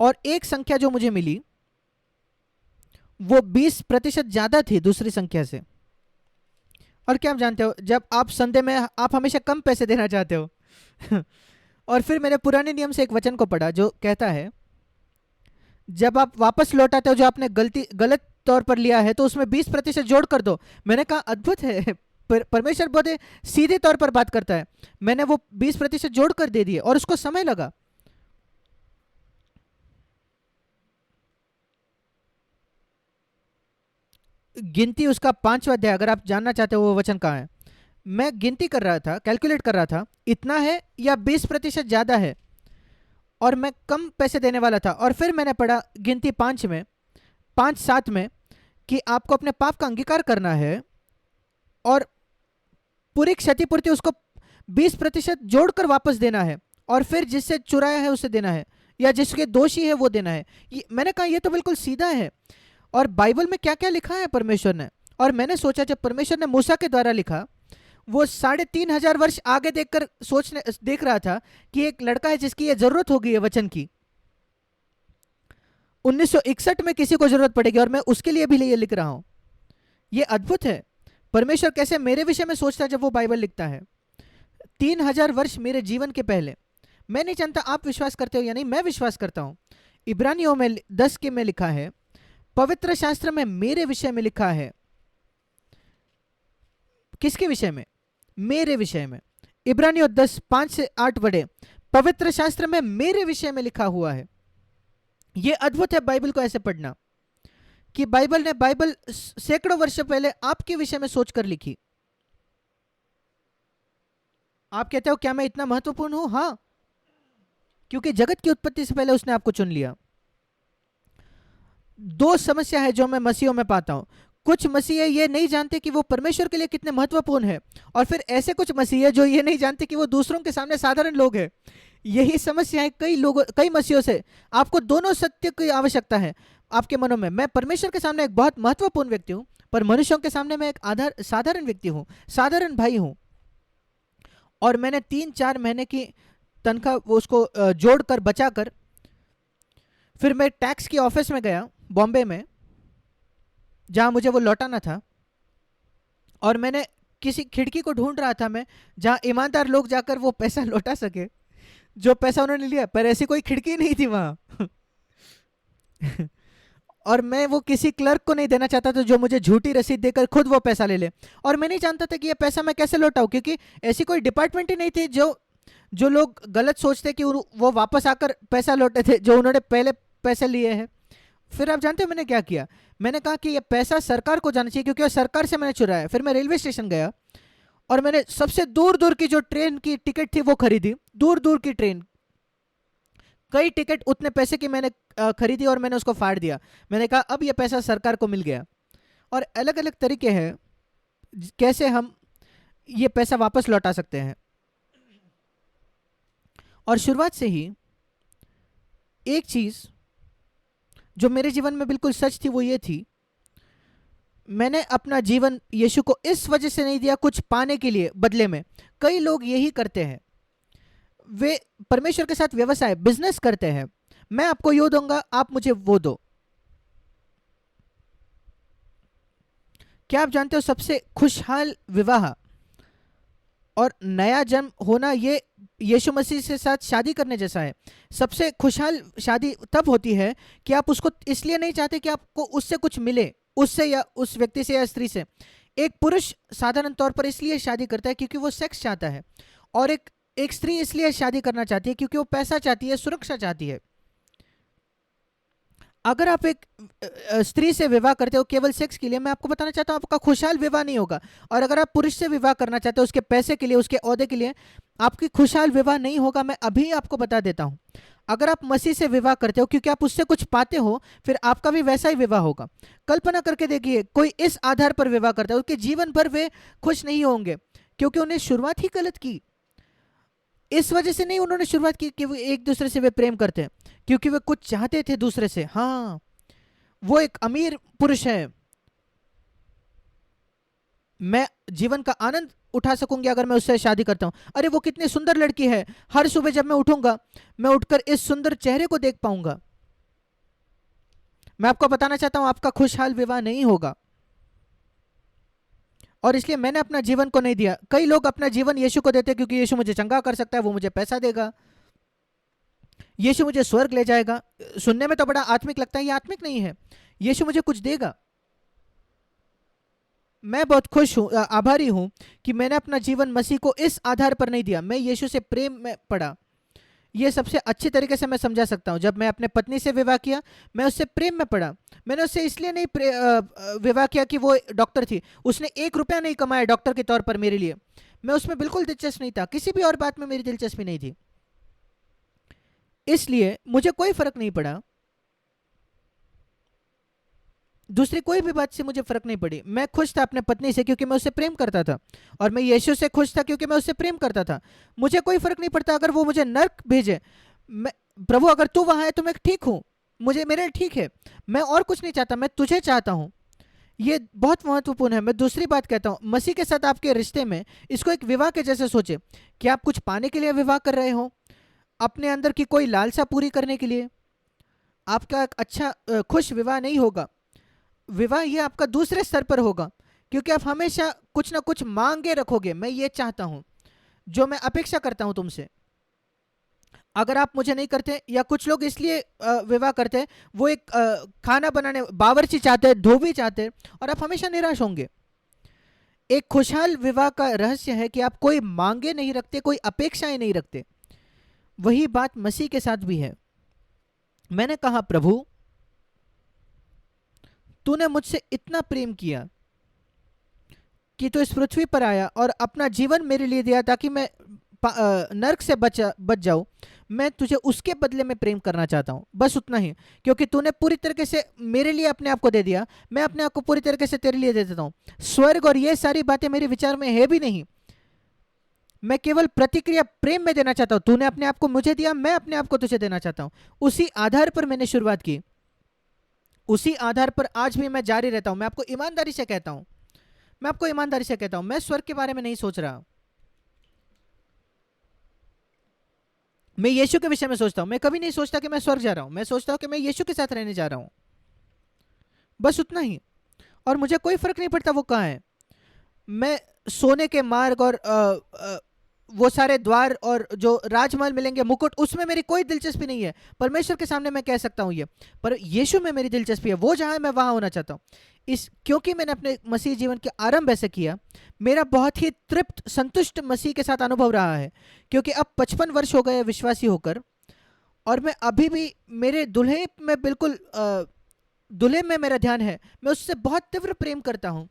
और एक संख्या जो मुझे मिली वो 20% ज्यादा थी दूसरी संख्या से। और क्या आप जानते हो, जब आप संदेह में, आप हमेशा कम पैसे देना चाहते हो। और फिर मैंने पुराने नियम से एक वचन को पढ़ा जो कहता है, जब आप वापस लौटाते हो जो आपने गलत तौर पर लिया है, तो उसमें 20% जोड़ कर दो। मैंने कहा अद्भुत है, परमेश्वर बहुत सीधे तौर पर बात करता है। मैंने वो 20% जोड़ कर दे दिए, और उसको समय लगा। गिनती उसका 5वां अध्याय, अगर आप जानना चाहते हो वो वचन कहाँ है। मैं गिनती कर रहा था, कैलकुलेट कर रहा था, इतना है या 20% ज्यादा है, और मैं कम पैसे देने वाला था। और फिर मैंने पढ़ा गिनती 5-7 में कि आपको अपने पाप का अंगीकार करना है और पूरी क्षतिपूर्ति उसको 20% जोड़कर वापस देना है, और फिर जिससे चुराया है उसे देना है, या जिसके दोषी है वो देना है। मैंने कहा ये तो बिल्कुल सीधा है, और बाइबल में क्या क्या लिखा है परमेश्वर ने। और मैंने सोचा जब परमेश्वर ने मूसा के द्वारा लिखा, वो 3,500 वर्ष आगे देखकर देख रहा था कि एक लड़का है जिसकी ये जरूरत होगी है वचन की, 1961 में किसी को जरूरत पड़ेगी, और मैं उसके लिए भी ये लिख रहा हूं। ये अद्भुत है परमेश्वर कैसे मेरे विषय में सोचता है जब वो बाइबल लिखता है। 3,000 वर्ष मेरे जीवन के पहले। मैं नहीं जानता आप विश्वास करते हो या नहीं, मैं विश्वास करता हूं इब्रानियों में 10 के में लिखा है, पवित्र शास्त्र में मेरे विषय में लिखा है। किसके विषय में? मेरे विषय में। इब्रानियों 10 5 से 8 पढ़े, पवित्र शास्त्र में मेरे विषय में लिखा हुआ है। यह अद्भुत है बाइबल को ऐसे पढ़ना कि बाइबल सैकड़ों वर्ष पहले आपके विषय में सोचकर लिखी। आप कहते हो क्या मैं इतना महत्वपूर्ण हूं? हाँ, क्योंकि जगत की उत्पत्ति से पहले उसने आपको चुन लिया। दो समस्या है जो मैं मसीहों में पाता हूं। कुछ मसीह ये नहीं जानते कि वो परमेश्वर के लिए कितने महत्वपूर्ण है, और फिर ऐसे कुछ मसीह जो ये नहीं जानते कि वो दूसरों के सामने साधारण लोग हैं। यही समस्या है कई मसीहों से। आपको दोनों सत्य की आवश्यकता है आपके मनों में। मैं परमेश्वर के सामने एक बहुत महत्वपूर्ण व्यक्ति हूं, पर मनुष्यों के सामने मैं एक साधारण व्यक्ति हूं, साधारण भाई हूं। और मैंने 3-4 महीने की तनख्वाह उसको जोड़कर बचाकर फिर मैं टैक्स की ऑफिस में गया बॉम्बे में, जहां मुझे वो लौटाना था। और मैंने किसी खिड़की को ढूंढ रहा था मैं, जहां ईमानदार लोग जाकर वो पैसा लौटा सके जो पैसा उन्होंने लिया, पर ऐसी कोई खिड़की नहीं थी वहां। और मैं वो किसी क्लर्क को नहीं देना चाहता था जो मुझे झूठी रसीद देकर खुद वो पैसा ले ले। और मैं नहीं जानता था कि ये पैसा मैं कैसे लौटाऊं, क्योंकि ऐसी कोई डिपार्टमेंट ही नहीं थी जो लोग गलत सोचते कि वो वापस आकर पैसा लौटे थे जो उन्होंने पहले पैसे लिए हैं। फिर आप जानते हो मैंने क्या किया? मैंने कहा कि ये पैसा सरकार को जाना चाहिए, क्योंकि सरकार से मैंने चुराया। फिर मैं रेलवे स्टेशन गया और मैंने सबसे दूर दूर की जो ट्रेन की टिकट थी वो खरीदी। दूर दूर की ट्रेन, कई टिकट उतने पैसे की मैंने खरीदी और मैंने उसको फाड़ दिया। मैंने कहा अब ये पैसा सरकार को मिल गया। और अलग अलग तरीके हैं कैसे हम ये पैसा वापस लौटा सकते हैं। और शुरुआत से ही एक चीज जो मेरे जीवन में बिल्कुल सच थी वो ये थी, मैंने अपना जीवन यीशु को इस वजह से नहीं दिया कुछ पाने के लिए बदले में। कई लोग यही करते हैं, वे परमेश्वर के साथ व्यवसाय बिजनेस करते हैं। मैं आपको यो दूंगा, आप मुझे वो दो। क्या आप जानते हो सबसे खुशहाल विवाह और नया जन्म होना ये यीशु मसीह के साथ शादी करने जैसा है। सबसे खुशहाल शादी तब होती है कि आप उसको इसलिए नहीं चाहते कि आपको उससे कुछ मिले, उससे या उस व्यक्ति से या स्त्री से। एक पुरुष साधारण तौर पर इसलिए शादी करता है क्योंकि वो सेक्स चाहता है, और एक स्त्री इसलिए शादी करना चाहती है क्योंकि वो पैसा चाहती है, सुरक्षा चाहती है। अगर आप एक स्त्री से विवाह करते हो केवल सेक्स के लिए, मैं आपको बताना चाहता हूं आपका खुशहाल विवाह नहीं होगा। और अगर आप पुरुष से विवाह करना चाहते हो उसके पैसे के लिए, उसके ओहदे के लिए, आपकी खुशहाल विवाह नहीं होगा। मैं अभी आपको बता देता हूं। अगर आप मसीह से विवाह करते हो क्योंकि आप उससे कुछ पाते हो, फिर आपका भी वैसा ही विवाह होगा। कल्पना करके देखिए, कोई इस आधार पर विवाह करता है, उसके जीवन भर वे खुश नहीं होंगे, क्योंकि उन्हें शुरुआत ही गलत की। इस वजह से नहीं उन्होंने शुरुआत की कि वो एक दूसरे से वे प्रेम करते हैं, क्योंकि वे कुछ चाहते थे दूसरे से। हाँ, वो एक अमीर पुरुष है, मैं जीवन का आनंद उठा सकूंगी अगर मैं उससे शादी करता हूं। अरे वो कितनी सुंदर लड़की है, हर सुबह जब मैं उठूंगा मैं उठकर इस सुंदर चेहरे को देख पाऊंगा। मैं आपको बताना चाहता हूं आपका खुशहाल विवाह नहीं होगा, और इसलिए मैंने अपना जीवन को नहीं दिया। कई लोग अपना जीवन यीशु को देते क्योंकि यीशु मुझे चंगा कर सकता है, वो मुझे पैसा देगा, यीशु मुझे स्वर्ग ले जाएगा। सुनने में तो बड़ा आत्मिक लगता है, ये आत्मिक नहीं है। यीशु मुझे कुछ देगा। मैं बहुत खुश हूं, आभारी हूं कि मैंने अपना जीवन मसीह को इस आधार पर नहीं दिया। मैं यीशु से प्रेम में पड़ा। ये सबसे अच्छे तरीके से मैं समझा सकता हूं। जब मैं अपने पत्नी से विवाह किया, मैं उससे प्रेम में पड़ा। मैंने उससे इसलिए नहीं विवाह किया कि वो डॉक्टर थी, उसने 1 रुपया नहीं कमाया डॉक्टर के तौर पर मेरे लिए। मैं उसमें बिल्कुल दिलचस्प नहीं था, किसी भी और बात में मेरी दिलचस्पी नहीं थी, इसलिए मुझे कोई फर्क नहीं पड़ा। दूसरी कोई भी बात से मुझे फर्क नहीं पड़ी। मैं खुश था अपने पत्नी से क्योंकि मैं उससे प्रेम करता था, और मैं यीशु से खुश था क्योंकि मैं उससे प्रेम करता था। मुझे कोई फर्क नहीं पड़ता अगर वो मुझे नर्क भेजे। मैं, प्रभु अगर तू वहां है तो मैं ठीक हूं, मुझे मेरे ठीक है, मैं और कुछ नहीं चाहता, मैं तुझे चाहता हूं। ये बहुत महत्वपूर्ण है। मैं दूसरी बात कहता हूं, मसीह के साथ आपके रिश्ते में इसको एक विवाह के जैसे सोचे कि आप कुछ पाने के लिए विवाह कर रहे हो, अपने अंदर की कोई लालसा पूरी करने के लिए। आपका एक अच्छा खुश विवाह नहीं होगा। विवाह ये आपका दूसरे स्तर पर होगा, क्योंकि आप हमेशा कुछ ना कुछ मांगे रखोगे। मैं ये चाहता हूं, जो मैं अपेक्षा करता हूं तुमसे। अगर आप मुझे नहीं करते, या कुछ लोग इसलिए विवाह करते हैं, वो एक खाना बनाने बावर्ची चाहते हैं, धोबी चाहते हैं, और आप हमेशा निराश होंगे। एक खुशहाल विवाह का रहस्य है कि आप कोई मांगे नहीं रखते, कोई अपेक्षाएं नहीं रखते। वही बात मसीह के साथ भी है। मैंने कहा, प्रभु तूने मुझसे इतना प्रेम किया कि तू इस पृथ्वी पर आया और अपना जीवन मेरे लिए दिया ताकि मैं नर्क से बच जाऊं। मैं तुझे उसके बदले में प्रेम करना चाहता हूं, बस उतना ही। क्योंकि तूने पूरी तरीके से मेरे लिए अपने आप को दे दिया, मैं अपने आप को पूरी तरीके से तेरे लिए दे देता हूं। स्वर्ग और ये सारी बातें मेरे विचार में है भी नहीं। मैं केवल प्रतिक्रिया प्रेम में देना चाहता हूं। तूने अपने आप को मुझे दिया, मैं अपने आप को तुझे देना चाहता हूं। उसी आधार पर मैंने शुरुआत की, उसी आधार पर आज भी मैं जारी रहता हूं। मैं आपको ईमानदारी से कहता हूं, मैं आपको ईमानदारी से कहता हूं, मैं स्वर्ग के बारे में नहीं सोच रहा। मैं यीशु के विषय में सोचता हूं। मैं कभी नहीं सोचता कि मैं स्वर्ग जा रहा हूं, मैं सोचता हूं कि मैं यीशु के साथ रहने जा रहा हूं, बस उतना ही। और मुझे कोई फर्क नहीं पड़ता वो कहाँ है। मैं सोने के मार्ग और वो सारे द्वार और जो राजमहल मिलेंगे, मुकुट, उसमें मेरी कोई दिलचस्पी नहीं है। परमेश्वर के सामने मैं कह सकता हूँ ये, पर यीशु में मेरी दिलचस्पी है। वो जहाँ है मैं वहाँ होना चाहता हूँ। इस क्योंकि मैंने अपने मसीह जीवन के आरंभ ऐसे किया, मेरा बहुत ही तृप्त संतुष्ट मसीह के साथ अनुभव रहा है। क्योंकि अब 55 वर्ष हो गए विश्वासी होकर, और मैं अभी भी मेरे दूल्हे में बिल्कुल दूल्हे में मेरा ध्यान है। मैं उससे बहुत तीव्र प्रेम करता हूँ।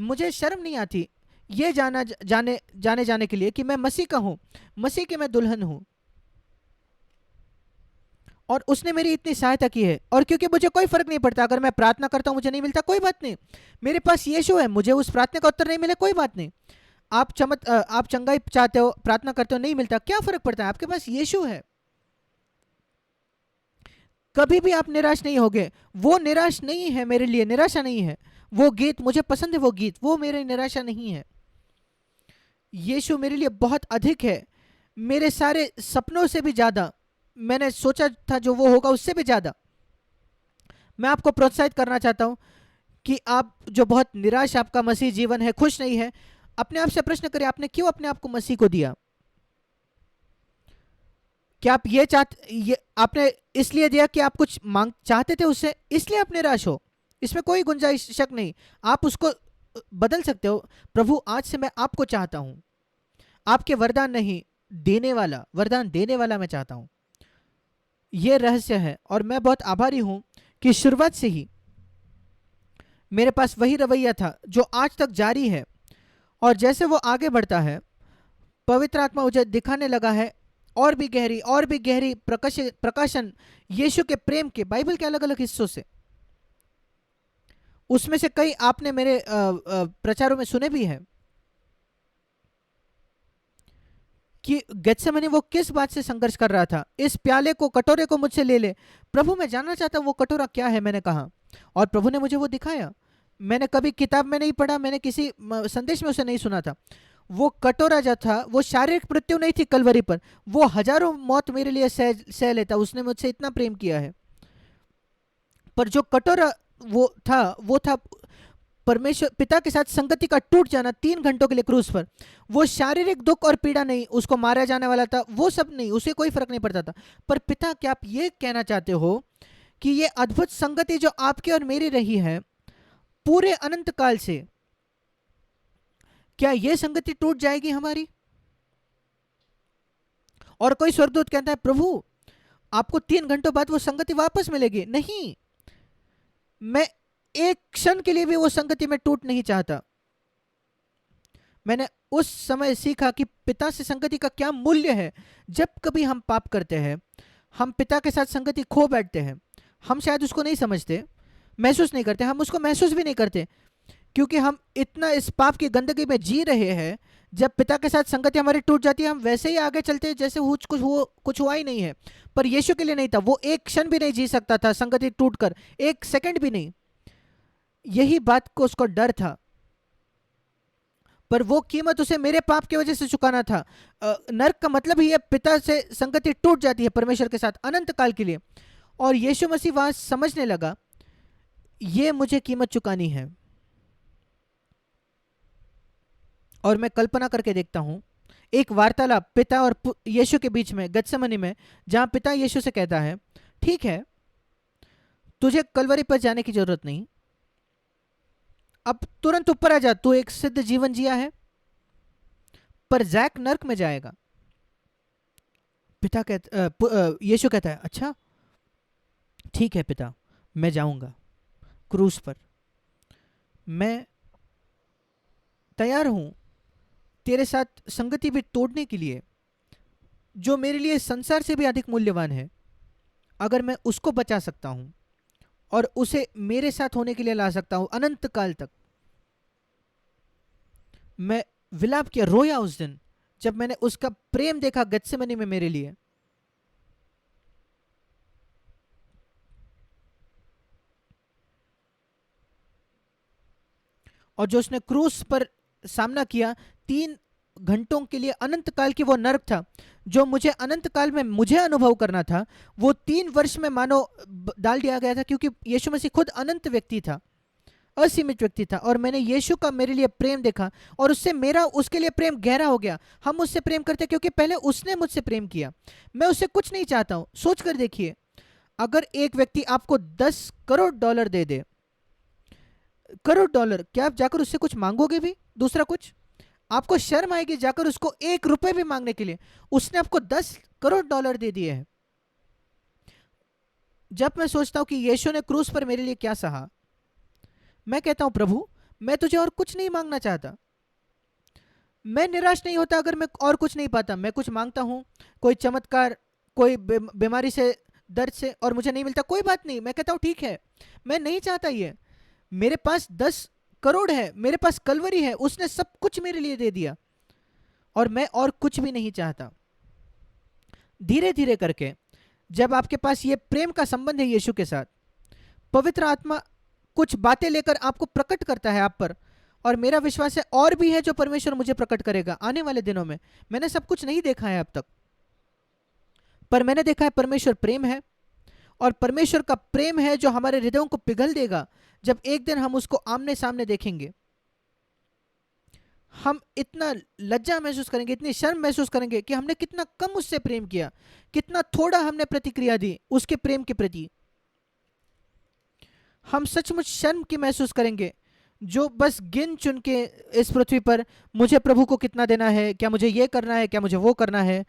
मुझे शर्म नहीं आती ये जाने के लिए कि मैं मसीह का हूँ, मसीह की मैं दुल्हन हूँ, और उसने मेरी इतनी सहायता की है। और क्योंकि मुझे कोई फर्क नहीं पड़ता, अगर मैं प्रार्थना करता हूँ मुझे नहीं मिलता, कोई बात नहीं। मेरे पास यीशु है, मुझे उस प्रार्थना का उत्तर नहीं मिले, कोई बात नहीं। आप चंगाई चाहते हो, प्रार्थना करते हो, नहीं मिलता, क्या फर्क पड़ता है, आपके पास यीशु है। कभी भी आप निराश नहीं होगे। वो निराश नहीं है, मेरे लिए निराशा नहीं है। वो गीत मुझे पसंद है, वो गीत, वो मेरी निराशा नहीं है। यीशु मेरे लिए बहुत अधिक है, मेरे सारे सपनों से भी ज्यादा। मैंने सोचा था जो वो होगा उससे भी ज्यादा। मैं आपको प्रोत्साहित करना चाहता हूं कि आप जो बहुत निराश आपका मसीह जीवन है, खुश नहीं है, अपने आप से प्रश्न करें, आपने क्यों अपने आप को मसीह को दिया? क्या आप ये आपने इसलिए दिया कि आप कुछ मांग चाहते थे उससे, इसलिए आप निराश हो? इसमें कोई गुंजाइश शक नहीं। आप उसको बदल सकते हो। प्रभु आज से मैं आपको चाहता हूं, आपके वरदान नहीं, देने वाला, वरदान देने वाला मैं चाहता हूं। यह रहस्य है। और मैं बहुत आभारी हूं कि शुरुआत से ही मेरे पास वही रवैया था जो आज तक जारी है। और जैसे वो आगे बढ़ता है, पवित्र आत्मा मुझे दिखाने लगा है और भी गहरी प्रकाशन यीशु के प्रेम के, बाइबल के अलग अलग हिस्सों से। उसमें से कई आपने मेरे प्रचारों में सुने भी हैं कि गेत्सेमनी वो किस बात से संघर्ष कर रहा था। इस प्याले को, कटोरे को मुझसे ले ले प्रभु, मैं जानना चाहता हूँ वो कटोरा क्या है, मैंने कहा। और प्रभु ने मुझे वो दिखाया। मैंने कभी किताब में नहीं पढ़ा, मैंने किसी संदेश में उसे नहीं सुना था। वो कटोरा जो था वो शारीरिक मृत्यु नहीं थी कलवरी पर, वो हजारों मौत मेरे लिए सह लेता। उसने मुझसे इतना प्रेम किया है। पर जो कटोरा वो था परमेश्वर पिता के साथ संगति का टूट जाना 3 घंटों के लिए क्रूस पर। वो शारीरिक दुख और पीड़ा नहीं, उसको मारा जाने वाला था, वो सब नहीं, उसे कोई फर्क नहीं पड़ता था। पर पिता, क्या आप ये कहना चाहते हो कि ये अद्भुत संगति जो आपकी और मेरी रही है पूरे अनंत काल से, क्या ये संगति टूट जाएगी हमारी? और कोई स्वर्गदूत कहता है, प्रभु आपको 3 घंटों बाद वो संगति वापस मिलेगी। नहीं, मैं एक क्षण के लिए भी वो संगति में टूट नहीं चाहता। मैंने उस समय सीखा कि पिता से संगति का क्या मूल्य है। जब कभी हम पाप करते हैं, हम पिता के साथ संगति खो बैठते हैं। हम शायद उसको नहीं समझते, महसूस नहीं करते, हम उसको महसूस भी नहीं करते, क्योंकि हम इतना इस पाप की गंदगी में जी रहे हैं। जब पिता के साथ संगति हमारी टूट जाती है, हम वैसे ही आगे चलते हैं जैसे कुछ हुआ ही नहीं है। पर यीशु के लिए नहीं था, वो एक क्षण भी नहीं जी सकता था संगति टूटकर, एक सेकंड भी नहीं। यही बात को उसको डर था, पर वो कीमत उसे मेरे पाप की वजह से चुकाना था। नरक का मतलब ही है पिता से संगति टूट जाती है परमेश्वर के साथ अनंत काल के लिए। और यीशु मसीह वहां समझने लगा, ये मुझे कीमत चुकानी है। और मैं कल्पना करके देखता हूं, एक वार्तालाप पिता और यीशु के बीच में गत्सेमनी में, जहां पिता यीशु से कहता है, ठीक है, तुझे कलवरी पर जाने की जरूरत नहीं, अब तुरंत ऊपर आ जा, तू एक सिद्ध जीवन जिया है, पर जैक नर्क में जाएगा। यीशु कहता है, अच्छा ठीक है पिता, मैं जाऊंगा क्रूस पर, मैं तैयार हूं तेरे साथ संगति भी तोड़ने के लिए, जो मेरे लिए संसार से भी अधिक मूल्यवान है, अगर मैं उसको बचा सकता हूं और उसे मेरे साथ होने के लिए ला सकता हूं अनंत काल तक। मैं विलाप किया, रोया उस दिन जब मैंने उसका प्रेम देखा गत्सेमनी में मेरे लिए। और जो उसने क्रूस पर सामना किया 3 घंटों के लिए, अनंत काल की वो नर्क था जो मुझे अनंत काल में मुझे अनुभव करना था, वो 3 वर्ष में मानो डाल दिया गया था, क्योंकि यीशु मसीह खुद अनंत व्यक्ति था, असीमित व्यक्ति था। और मैंने यीशु का मेरे लिए प्रेम देखा और उससे मेरा उसके लिए प्रेम गहरा हो गया। हम उससे प्रेम करते क्योंकि पहले उसने मुझसे प्रेम किया। मैं उससे कुछ नहीं चाहता हूं। सोच कर देखिए, अगर एक व्यक्ति आपको $10 करोड़ दे दे, $1 करोड़, क्या आप जाकर उससे कुछ मांगोगे भी? दूसरा कुछ? आपको शर्म आएगी जाकर उसको $1 भी मांगने के लिए। उसने आपको $10 करोड़ दे दिए हैं। जब मैं सोचता हूं कि यीशु ने क्रूस पर मेरे लिए क्या सहा, मैं कहता हूं प्रभु, मैं तुझे और कुछ नहीं मांगना चाहता। मैं निराश नहीं होता अगर मैं और कुछ नहीं पाता। मैं कुछ मांगता हूं, कोई चमत्कार, कोई बीमारी से, दर्द से, और मुझे नहीं मिलता, कोई बात नहीं, मैं कहता हूं ठीक है, मैं नहीं चाहता ये। मेरे पास 10 करोड़ है, मेरे पास कलवरी है, उसने सब कुछ मेरे लिए दे दिया और मैं और कुछ भी नहीं चाहता। धीरे धीरे करके जब आपके पास ये प्रेम का संबंध है यीशु के साथ, पवित्र आत्मा कुछ बातें लेकर आपको प्रकट करता है आप पर, और मेरा विश्वास है और भी है जो परमेश्वर मुझे प्रकट करेगा आने वाले दिनों में। मैंने सब कुछ नहीं देखा है अब तक, पर मैंने देखा है परमेश्वर प्रेम है, और परमेश्वर का प्रेम है जो हमारे हृदयों को पिघल देगा। जब एक दिन हम उसको आमने सामने देखेंगे, हम इतना लज्जा महसूस करेंगे, इतनी शर्म महसूस करेंगे कि हमने कितना कम उससे प्रेम किया, कितना थोड़ा हमने प्रतिक्रिया दी उसके प्रेम के प्रति। हम सचमुच शर्म की महसूस करेंगे, जो बस गिन चुन के इस पृथ्वी पर मुझे प्रभु को कितना देना है, क्या मुझे ये करना है, क्या मुझे वो करना है।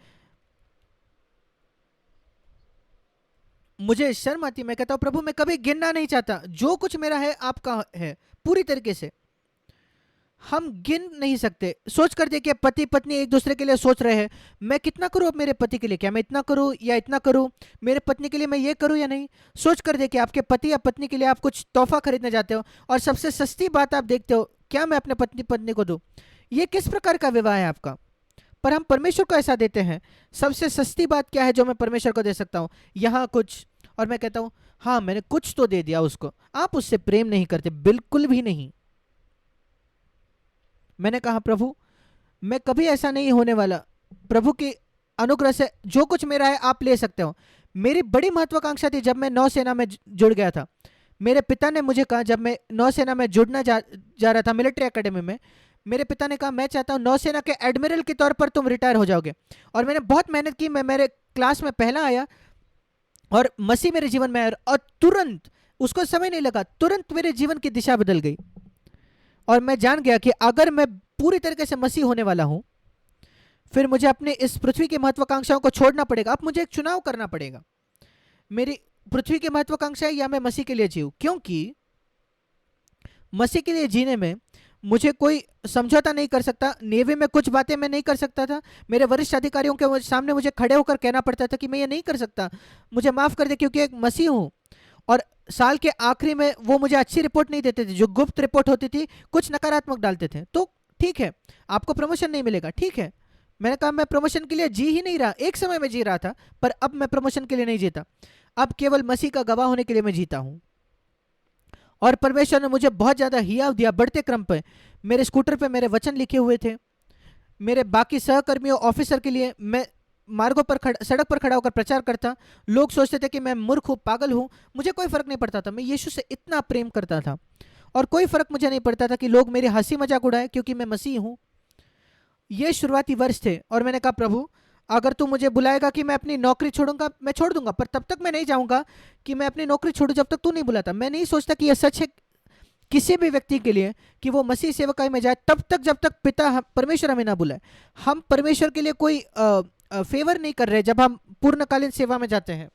मुझे शर्म आती, मैं कहता हूं प्रभु मैं कभी गिनना नहीं चाहता, जो कुछ मेरा है आपका है पूरी तरीके से। हम गिन नहीं सकते। सोच कर देखिए, पति पत्नी एक दूसरे के लिए सोच रहे हैं, मैं कितना करूं अब मेरे पति के लिए, क्या मैं इतना करूं या इतना करूं, मेरे पत्नी के लिए मैं ये करूं या नहीं। सोच कर देखिए, आपके पति या पत्नी के लिए आप कुछ तोहफा खरीदने जाते हो और सबसे सस्ती बात आप देखते हो, क्या मैं अपने पत्नी पत्नी को दूं। ये किस प्रकार का विवाह है आपका। पर हम परमेश्वर को ऐसा देते हैं, सबसे सस्ती बात क्या है जो मैं परमेश्वर को दे सकता हूँ, यहाँ कुछ। और मैं कहता हूँ हाँ मैंने कुछ तो दे दिया उसको। आप उससे प्रेम नहीं करते, बिल्कुल भी नहीं। मैंने कहा प्रभु मैं कभी ऐसा नहीं होने वाला, प्रभु के अनुग्रह से जो कुछ मेरा है आप ले सकते हो। मेरी बड़ी महत्वाकांक्षा थी जब मैं नौसेना में जुड़ गया था। मेरे पिता ने मुझे कहा, जब मैं नौसेना में जुड़ना जा रहा था मिलिट्री एकेडमी में, मेरे पिता ने कहा मैं चाहता हूँ नौसेना के एडमिरल के तौर पर तुम रिटायर हो जाओगे। और मैंने बहुत मेहनत की, मैं मेरे क्लास में पहला आया और मसीह मेरे जीवन में आया, और तुरंत, उसको समय नहीं लगा, तुरंत मेरे जीवन की दिशा बदल गई। और मैं जान गया कि अगर मैं पूरी तरीके से मसीह होने वाला हूं, फिर मुझे अपने इस पृथ्वी की महत्वाकांक्षाओं को छोड़ना पड़ेगा। अब मुझे एक चुनाव करना पड़ेगा, मेरी पृथ्वी की महत्वाकांक्षा है या मैं मसीह के लिए जीऊं। क्योंकि मसीह के लिए जीने में मुझे कोई समझौता नहीं कर सकता। नेवी में कुछ बातें मैं नहीं कर सकता था, मेरे वरिष्ठ अधिकारियों के सामने मुझे खड़े होकर कहना पड़ता था कि मैं ये नहीं कर सकता, मुझे माफ कर दे क्योंकि एक मसीह हूं। और साल के आखिरी में वो मुझे अच्छी रिपोर्ट नहीं देते थे, जो गुप्त रिपोर्ट होती थी कुछ नकारात्मक डालते थे। तो ठीक है, आपको प्रमोशन नहीं मिलेगा, ठीक है। मैंने कहा मैं प्रमोशन के लिए जी ही नहीं रहा, एक समय में जी रहा था, पर अब मैं प्रमोशन के लिए नहीं जीता, अब केवल मसीह का गवाह होने के लिए मैं जीता हूं। और परमेश्वर ने मुझे बहुत ज़्यादा हियाव दिया। बढ़ते क्रम पे मेरे स्कूटर पे मेरे वचन लिखे हुए थे। मेरे बाकी सहकर्मियों, ऑफिसर के लिए मैं मार्गों पर सड़क पर खड़ा होकर प्रचार करता। लोग सोचते थे कि मैं मूर्ख हूँ, पागल हूँ, मुझे कोई फर्क नहीं पड़ता था। मैं यीशु से इतना प्रेम करता था और कोई फर्क मुझे नहीं पड़ता था कि लोग मेरी हंसी मजाक उड़ाए, क्योंकि मैं मसीह हूँ। ये शुरुआती वर्ष थे और मैंने कहा प्रभु अगर तू मुझे बुलाएगा कि मैं अपनी नौकरी छोड़ूंगा, मैं छोड़ दूंगा, पर तब तक मैं नहीं जाऊंगा कि मैं अपनी नौकरी छोड़ूं जब तक तू नहीं बुलाता। मैं नहीं सोचता कि यह सच है किसी भी व्यक्ति के लिए कि वो मसीह सेवकाई में जाए तब तक जब तक परमेश्वर हमें ना बुलाए। हम परमेश्वर के लिए कोई फेवर नहीं कर रहे जब हम पूर्णकालीन सेवा में जाते हैं।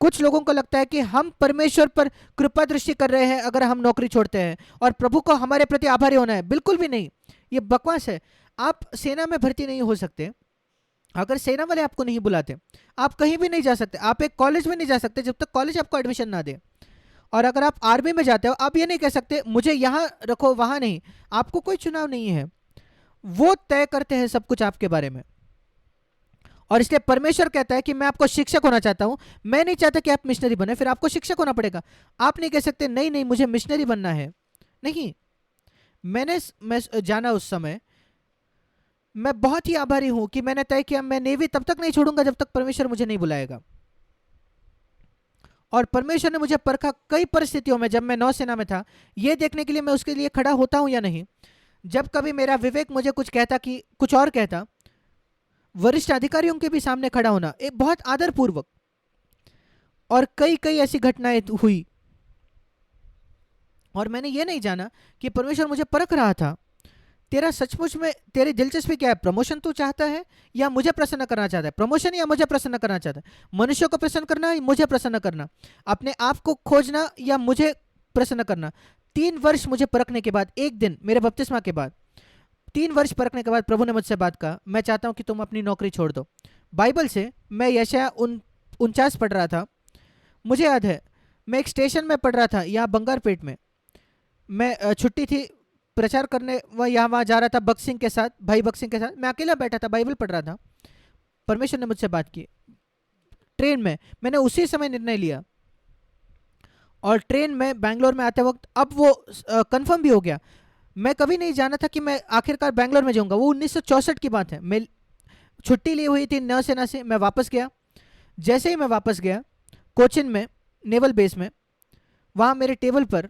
कुछ लोगों को लगता है कि हम परमेश्वर पर कृपा दृष्टि कर रहे हैं अगर हम नौकरी छोड़ते हैं और प्रभु को हमारे प्रति आभारी होना है। बिल्कुल भी नहीं, ये बकवास है। आप सेना में भर्ती नहीं हो सकते अगर सेना वाले आपको नहीं बुलाते। आप कहीं भी नहीं जा सकते, आप एक कॉलेज में नहीं जा सकते जब तक कॉलेज आपको एडमिशन ना दे। और अगर आप आर्मी में जाते हो, आप ये नहीं कह सकते मुझे यहाँ रखो वहाँ नहीं। आपको कोई चुनाव नहीं है, वो तय करते हैं सब कुछ आपके बारे में। और इसलिए परमेश्वर कहता है कि मैं आपको शिक्षक होना चाहता हूं, मैं नहीं चाहता कि आप मिशनरी बने, फिर आपको शिक्षक होना पड़ेगा। आप नहीं कह सकते नहीं नहीं मुझे मिशनरी बनना है। नहीं, मैं जाना उस समय, मैं बहुत ही आभारी हूं कि मैंने तय किया मैं नेवी तब तक नहीं छोड़ूंगा जब तक परमेश्वर मुझे नहीं बुलाएगा। और परमेश्वर ने मुझे परखा कई परिस्थितियों में जब मैं नौसेना में था, यह देखने के लिए मैं उसके लिए खड़ा होता हूं या नहीं। जब कभी मेरा विवेक मुझे कुछ कहता कि कुछ और कहता, वरिष्ठ अधिकारियों के भी सामने खड़ा होना एक बहुत आदरपूर्वक, और कई कई ऐसी घटनाएं हुई और मैंने ये नहीं जाना कि परमेश्वर मुझे परख रहा था तेरा सचमुच में तेरी दिलचस्पी क्या है, प्रमोशन तू चाहता है या मुझे प्रसन्न करना चाहता है, प्रमोशन या मुझे प्रसन्न करना चाहता है, मनुष्यों को प्रसन्न करना या मुझे प्रसन्न करना, अपने आप को खोजना या मुझे प्रसन्न करना। 3 वर्ष मुझे परखने के बाद, एक दिन मेरे बपतिस्मा के बाद 3 वर्ष परखने के बाद प्रभु ने मुझसे बात कहा, मैं चाहता हूं कि तुम अपनी नौकरी छोड़ दो। बाइबल से मैं यशायाह 49 पढ़ रहा था। मुझे याद है मैं एक स्टेशन में पढ़ रहा था यहाँ बंगारपेट में। मैं छुट्टी थी, प्रचार करने यहाँ वहाँ जा रहा था बक्सिंग के साथ, भाई बक्सिंग के साथ। मैं अकेला बैठा था, बाइबल पढ़ रहा था। परमेश्वर ने मुझसे बात की ट्रेन में। मैंने उसी समय निर्णय लिया और ट्रेन में बैंगलोर में आते वक्त अब वो कंफर्म भी हो गया। मैं कभी नहीं जाना था कि मैं आखिरकार बैंगलोर में जाऊंगा। वो 1964 की बात है। मैं छुट्टी ली हुई थी नौसेना से, मैं वापस गया। जैसे ही मैं वापस गया कोचिन में, नेवल बेस में, वहाँ मेरे टेबल पर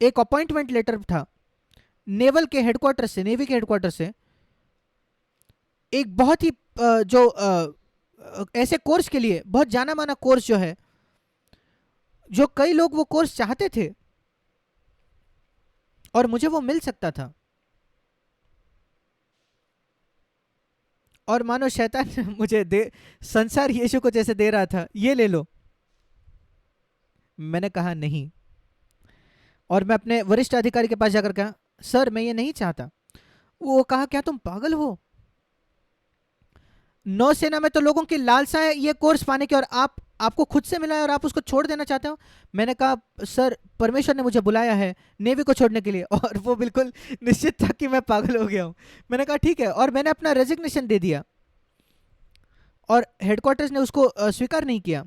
एक अपॉइंटमेंट लेटर था नेवल के हेडक्वार्टर से, नेवी के हेडक्वार्टर से। एक बहुत ही ऐसे कोर्स के लिए बहुत जाना माना कोर्स जो है, जो कई लोग वो कोर्स चाहते थे और मुझे वो मिल सकता था। और मानो शैतान मुझे संसार यीशु को जैसे दे रहा था, ये ले लो। मैंने कहा नहीं। और मैं अपने वरिष्ठ अधिकारी के पास जाकर कहा, सर मैं ये नहीं चाहता। वो कहा क्या तुम पागल हो? नौसेना में तो लोगों की लालसा है ये कोर्स पाने की, और आपको खुद से मिला है और आप उसको छोड़ देना चाहते हो। मैंने कहा सर परमेश्वर ने मुझे बुलाया है नेवी को छोड़ने के लिए। और वो बिल्कुल निश्चित था कि मैं पागल हो गया हूं। मैंने कहा ठीक है, और मैंने अपना रेजिग्नेशन दे दिया और हेडक्वार्टर्स ने उसको स्वीकार नहीं किया।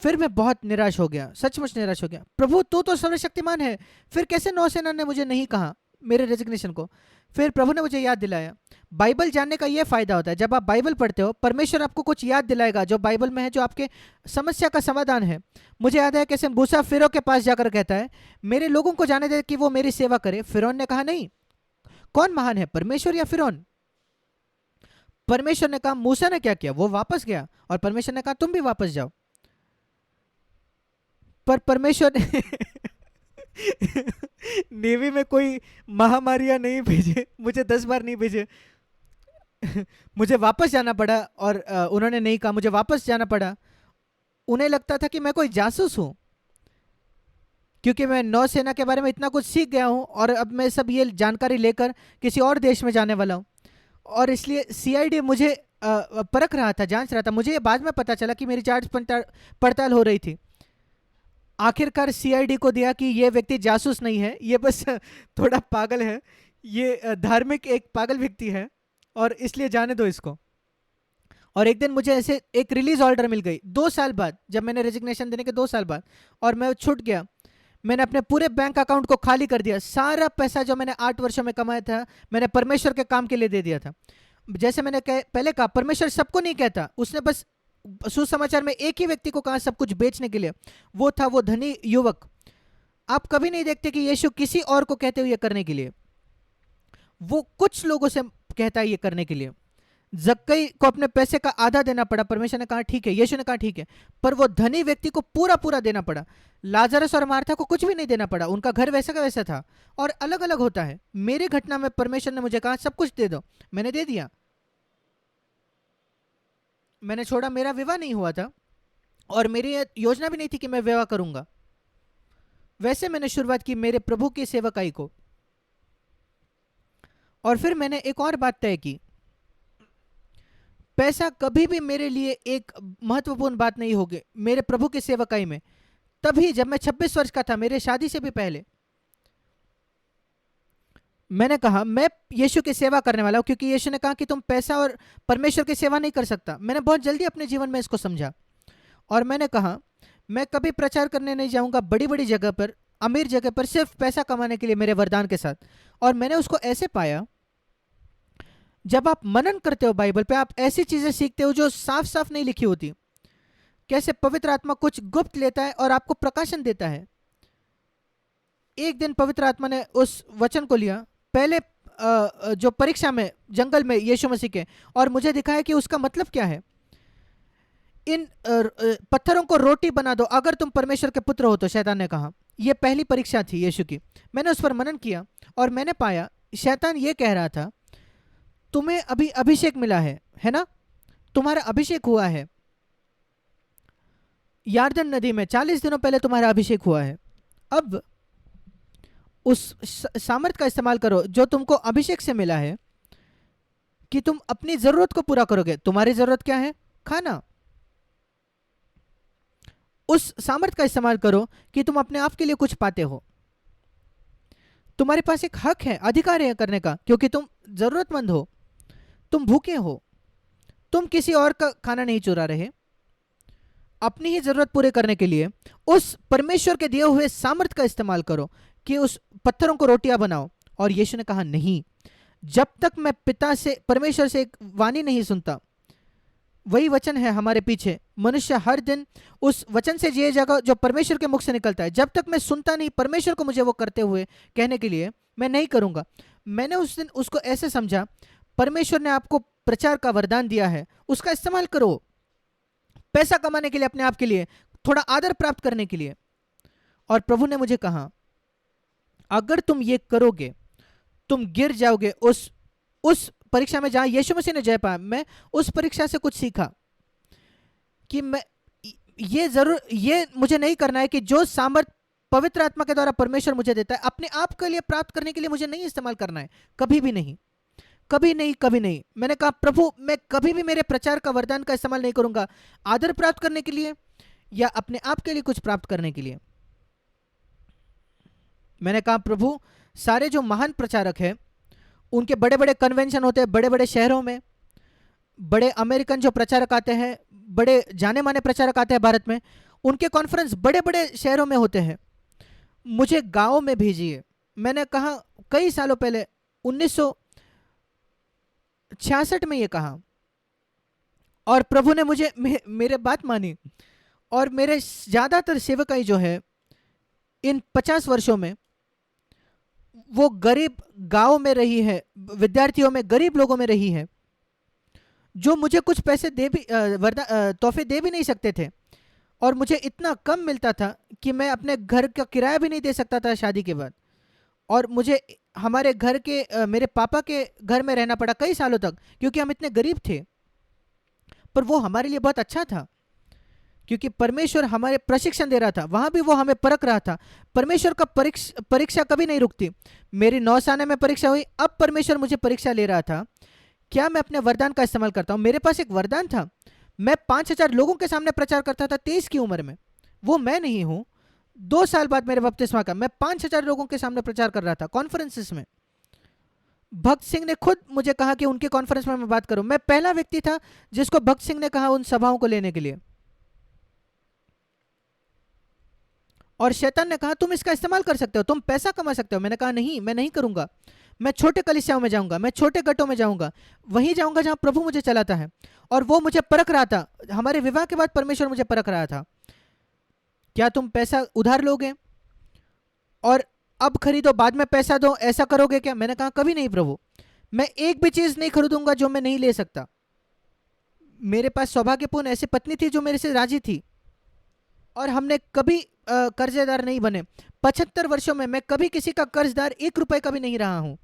फिर मैं बहुत निराश हो गया, सचमुच निराश हो गया। प्रभु तू तो सर्वशक्तिमान है, फिर कैसे नौसेना ने मुझे नहीं कहा मेरे रेजिग्नेशन को? फिर प्रभु ने मुझे याद दिलाया। बाइबल जानने का यह फायदा होता है, जब आप बाइबल पढ़ते हो परमेश्वर आपको कुछ याद दिलाएगा जो बाइबल में है, जो आपके समस्या का समाधान है। मुझे याद है कैसे मूसा फिरौन के पास जाकर कहता है मेरे लोगों को जाने दे कि वो मेरी सेवा करे। फिरौन ने कहा नहीं, कौन महान है, परमेश्वर या फिरौन? परमेश्वर ने कहा। मूसा ने क्या किया? वो वापस गया और परमेश्वर ने कहा तुम भी वापस जाओ। पर परमेश्वर ने नेवी में कोई महामारियां नहीं भेजे, मुझे 10 बार नहीं भेजे। मुझे वापस जाना पड़ा और उन्होंने नहीं कहा, मुझे वापस जाना पड़ा। उन्हें लगता था कि मैं कोई जासूस हूं, क्योंकि मैं नौसेना के बारे में इतना कुछ सीख गया हूं और अब मैं सब ये जानकारी लेकर किसी और देश में जाने वाला हूं। और इसलिए सीआईडी मुझे परख रहा था, जांच रहा था। मुझे ये बाद में पता चला कि मेरी जांच पड़ताल हो रही थी। आखिरकार सीआईडी को दिया कि ये व्यक्ति जासूस नहीं है, ये बस थोड़ा पागल है, ये धार्मिक एक पागल व्यक्ति है और इसलिए जाने दो इसको। और एक दिन मुझे ऐसे एक रिलीज ऑर्डर मिल गई 2 साल बाद, जब मैंने रेजिग्नेशन देने के 2 साल बाद, और मैं छूट गया। मैंने अपने पूरे बैंक अकाउंट को खाली कर दिया। सारा पैसा जो मैंने 8 वर्षों में कमाया था मैंने परमेश्वर के काम के लिए दे दिया था। जैसे मैंने पहले कहा, परमेश्वर सबको नहीं कहता, उसने बस सुसमाचार में एक ही व्यक्ति को कहा सब कुछ बेचने के लिए, वो था वो धनी युवक। आप कभी नहीं देखते कि यीशु किसी और को कहते हुए करने के लिए। वो कुछ लोगों से कहता है ये करने के लिए। जक्कई को अपने पैसे का आधा देना पड़ा, परमेश्वर ने कहा ठीक है, यीशु ने कहा ठीक है, पर वो धनी व्यक्ति को पूरा पूरा देना पड़ा। लाजरस और मार्था को कुछ भी नहीं देना पड़ा, उनका घर वैसा का वैसा था। और अलग अलग होता है। मेरी घटना में परमेश्वर ने मुझे कहा सब कुछ दे दो, मैंने दे दिया। मैंने छोड़ा, मेरा विवाह नहीं हुआ था और मेरी ये योजना भी नहीं थी कि मैं विवाह करूंगा। वैसे मैंने शुरुआत की मेरे प्रभु की सेवकाई को। और फिर मैंने एक और बात तय की, पैसा कभी भी मेरे लिए एक महत्वपूर्ण बात नहीं होगी मेरे प्रभु की सेवकाई में। तभी जब मैं 26 वर्ष का था, मेरे शादी से भी पहले, मैंने कहा मैं यीशु की सेवा करने वाला हूं, क्योंकि यीशु ने कहा कि तुम पैसा और परमेश्वर की सेवा नहीं कर सकता। मैंने बहुत जल्दी अपने जीवन में इसको समझा और मैंने कहा मैं कभी प्रचार करने नहीं जाऊंगा बड़ी बड़ी जगह पर, अमीर जगह पर, सिर्फ पैसा कमाने के लिए मेरे वरदान के साथ। और मैंने उसको ऐसे पाया, जब आप मनन करते हो बाइबल पे, आप ऐसी चीजें सीखते हो जो साफ साफ नहीं लिखी होती। कैसे पवित्र आत्मा कुछ गुप्त लेता है और आपको प्रकाशन देता है। एक दिन पवित्र आत्मा ने उस वचन को लिया, पहले जो परीक्षा में जंगल में यीशु मसीह के, और मुझे दिखाया कि उसका मतलब क्या है। इन पत्थरों को रोटी बना दो अगर तुम परमेश्वर के पुत्र हो तो, शैतान ने कहा। यह पहली परीक्षा थी यीशु की। मैंने उस पर मनन किया और मैंने पाया शैतान ये कह रहा था, तुम्हें अभी अभिषेक मिला है ना, तुम्हारा अभिषेक हुआ है यार्दन नदी में, 40 दिनों पहले तुम्हारा अभिषेक हुआ है। अब उस सामर्थ का इस्तेमाल करो जो तुमको अभिषेक से मिला है, कि तुम अपनी जरूरत को पूरा करोगे। तुम्हारी जरूरत क्या है? खाना। उस सामर्थ का इस्तेमाल करो कि तुम अपने आप के लिए कुछ पाते हो। तुम्हारे पास एक हक है, अधिकार है करने का, क्योंकि तुम जरूरतमंद हो, तुम भूखे हो, तुम किसी और का खाना नहीं चुरा रहे। अपनी ही जरूरत पूरे करने के लिए उस परमेश्वर के दिए हुए सामर्थ का इस्तेमाल करो कि उस पत्थरों को रोटियां बनाओ। और यीशु ने कहा नहीं, जब तक मैं पिता से, परमेश्वर से एक वाणी नहीं सुनता। वही वचन है हमारे पीछे, मनुष्य हर दिन उस वचन से जिए जाएगा जो परमेश्वर के मुख से निकलता है। जब तक मैं सुनता नहीं परमेश्वर को मुझे वो करते हुए कहने के लिए, मैं नहीं करूंगा। मैंने उस दिन उसको ऐसे समझा, परमेश्वर ने आपको प्रचार का वरदान दिया है, उसका इस्तेमाल करो पैसा कमाने के लिए, अपने आप के लिए, थोड़ा आदर प्राप्त करने के लिए। और प्रभु ने मुझे कहा अगर तुम ये करोगे तुम गिर जाओगे उस परीक्षा में जहां यीशु मसीह ने जय पाया। मैं उस परीक्षा से कुछ सीखा कि मैं ये मुझे नहीं करना है कि जो सामर्थ पवित्र आत्मा के द्वारा परमेश्वर मुझे देता है, अपने आप के लिए प्राप्त करने के लिए मुझे नहीं इस्तेमाल करना है। कभी भी नहीं, कभी नहीं, कभी नहीं। मैंने कहा प्रभु मैं कभी भी मेरे प्रचार का वरदान का इस्तेमाल नहीं करूंगा आदर प्राप्त करने के लिए या अपने आप के लिए कुछ प्राप्त करने के लिए। मैंने कहा प्रभु सारे जो महान प्रचारक हैं, उनके बड़े बड़े कन्वेंशन होते हैं बड़े बड़े शहरों में, बड़े अमेरिकन जो प्रचारक आते हैं, बड़े जाने माने प्रचारक आते हैं भारत में, उनके कॉन्फ्रेंस बड़े बड़े शहरों में होते हैं, मुझे गांव में भेजिए। मैंने कहा कई सालों पहले 1966 में ये कहा, और प्रभु ने मुझे मेरे बात मानी। और मेरे ज़्यादातर सेवकाई जो है इन 50 वर्षों में, वो गरीब गांव में रही है, विद्यार्थियों में, गरीब लोगों में रही है, जो मुझे कुछ पैसे दे भी तोहफे दे भी नहीं सकते थे। और मुझे इतना कम मिलता था कि मैं अपने घर का किराया भी नहीं दे सकता था शादी के बाद। और मुझे हमारे घर के मेरे पापा के घर में रहना पड़ा कई सालों तक, क्योंकि हम इतने गरीब थे। पर वो हमारे लिए बहुत अच्छा था, क्योंकि परमेश्वर हमारे प्रशिक्षण दे रहा था, वहां भी वो हमें परख रहा था। परमेश्वर का परीक्षा कभी नहीं रुकती। मेरी 9 साल में परीक्षा हुई, अब परमेश्वर मुझे परीक्षा ले रहा था, क्या मैं अपने वरदान का इस्तेमाल करता हूं। मेरे पास एक वरदान था, मैं 5000 लोगों के सामने प्रचार करता था 23 की उम्र में। वो मैं नहीं हूं। 2 साल बाद मेरे बपतिस्मा का मैं 5000 लोगों के सामने प्रचार कर रहा था कॉन्फ्रेंसेस में। भक्त सिंह ने खुद मुझे कहा कि उनके कॉन्फ्रेंस में मैं बात करूं। मैं पहला व्यक्ति था जिसको भक्त सिंह ने कहा उन सभाओं को लेने के लिए। और शैतान ने कहा तुम इसका इस्तेमाल कर सकते हो, तुम पैसा कमा सकते हो। मैंने कहा नहीं, मैं नहीं करूंगा। मैं छोटे कलीसियाओं में जाऊंगा, मैं छोटे गटों में जाऊंगा, वहीं जाऊंगा जहां प्रभु मुझे चलाता है। और वो मुझे परख रहा था, हमारे विवाह के बाद परमेश्वर मुझे परख रहा था, क्या तुम पैसा उधार लोगे। और अब खरीदो बाद में पैसा दो, ऐसा करोगे क्या? मैंने कहा कभी नहीं प्रभु, मैं एक भी चीज नहीं खरीदूंगा जो मैं नहीं ले सकता। मेरे पास सौभाग्यपूर्ण ऐसी पत्नी थी जो मेरे से राजी थी, और हमने कभी कर्जेदार नहीं बने। 75 वर्षों में मैं कभी किसी का कर्जदार 1 रुपए का भी नहीं रहा हूं।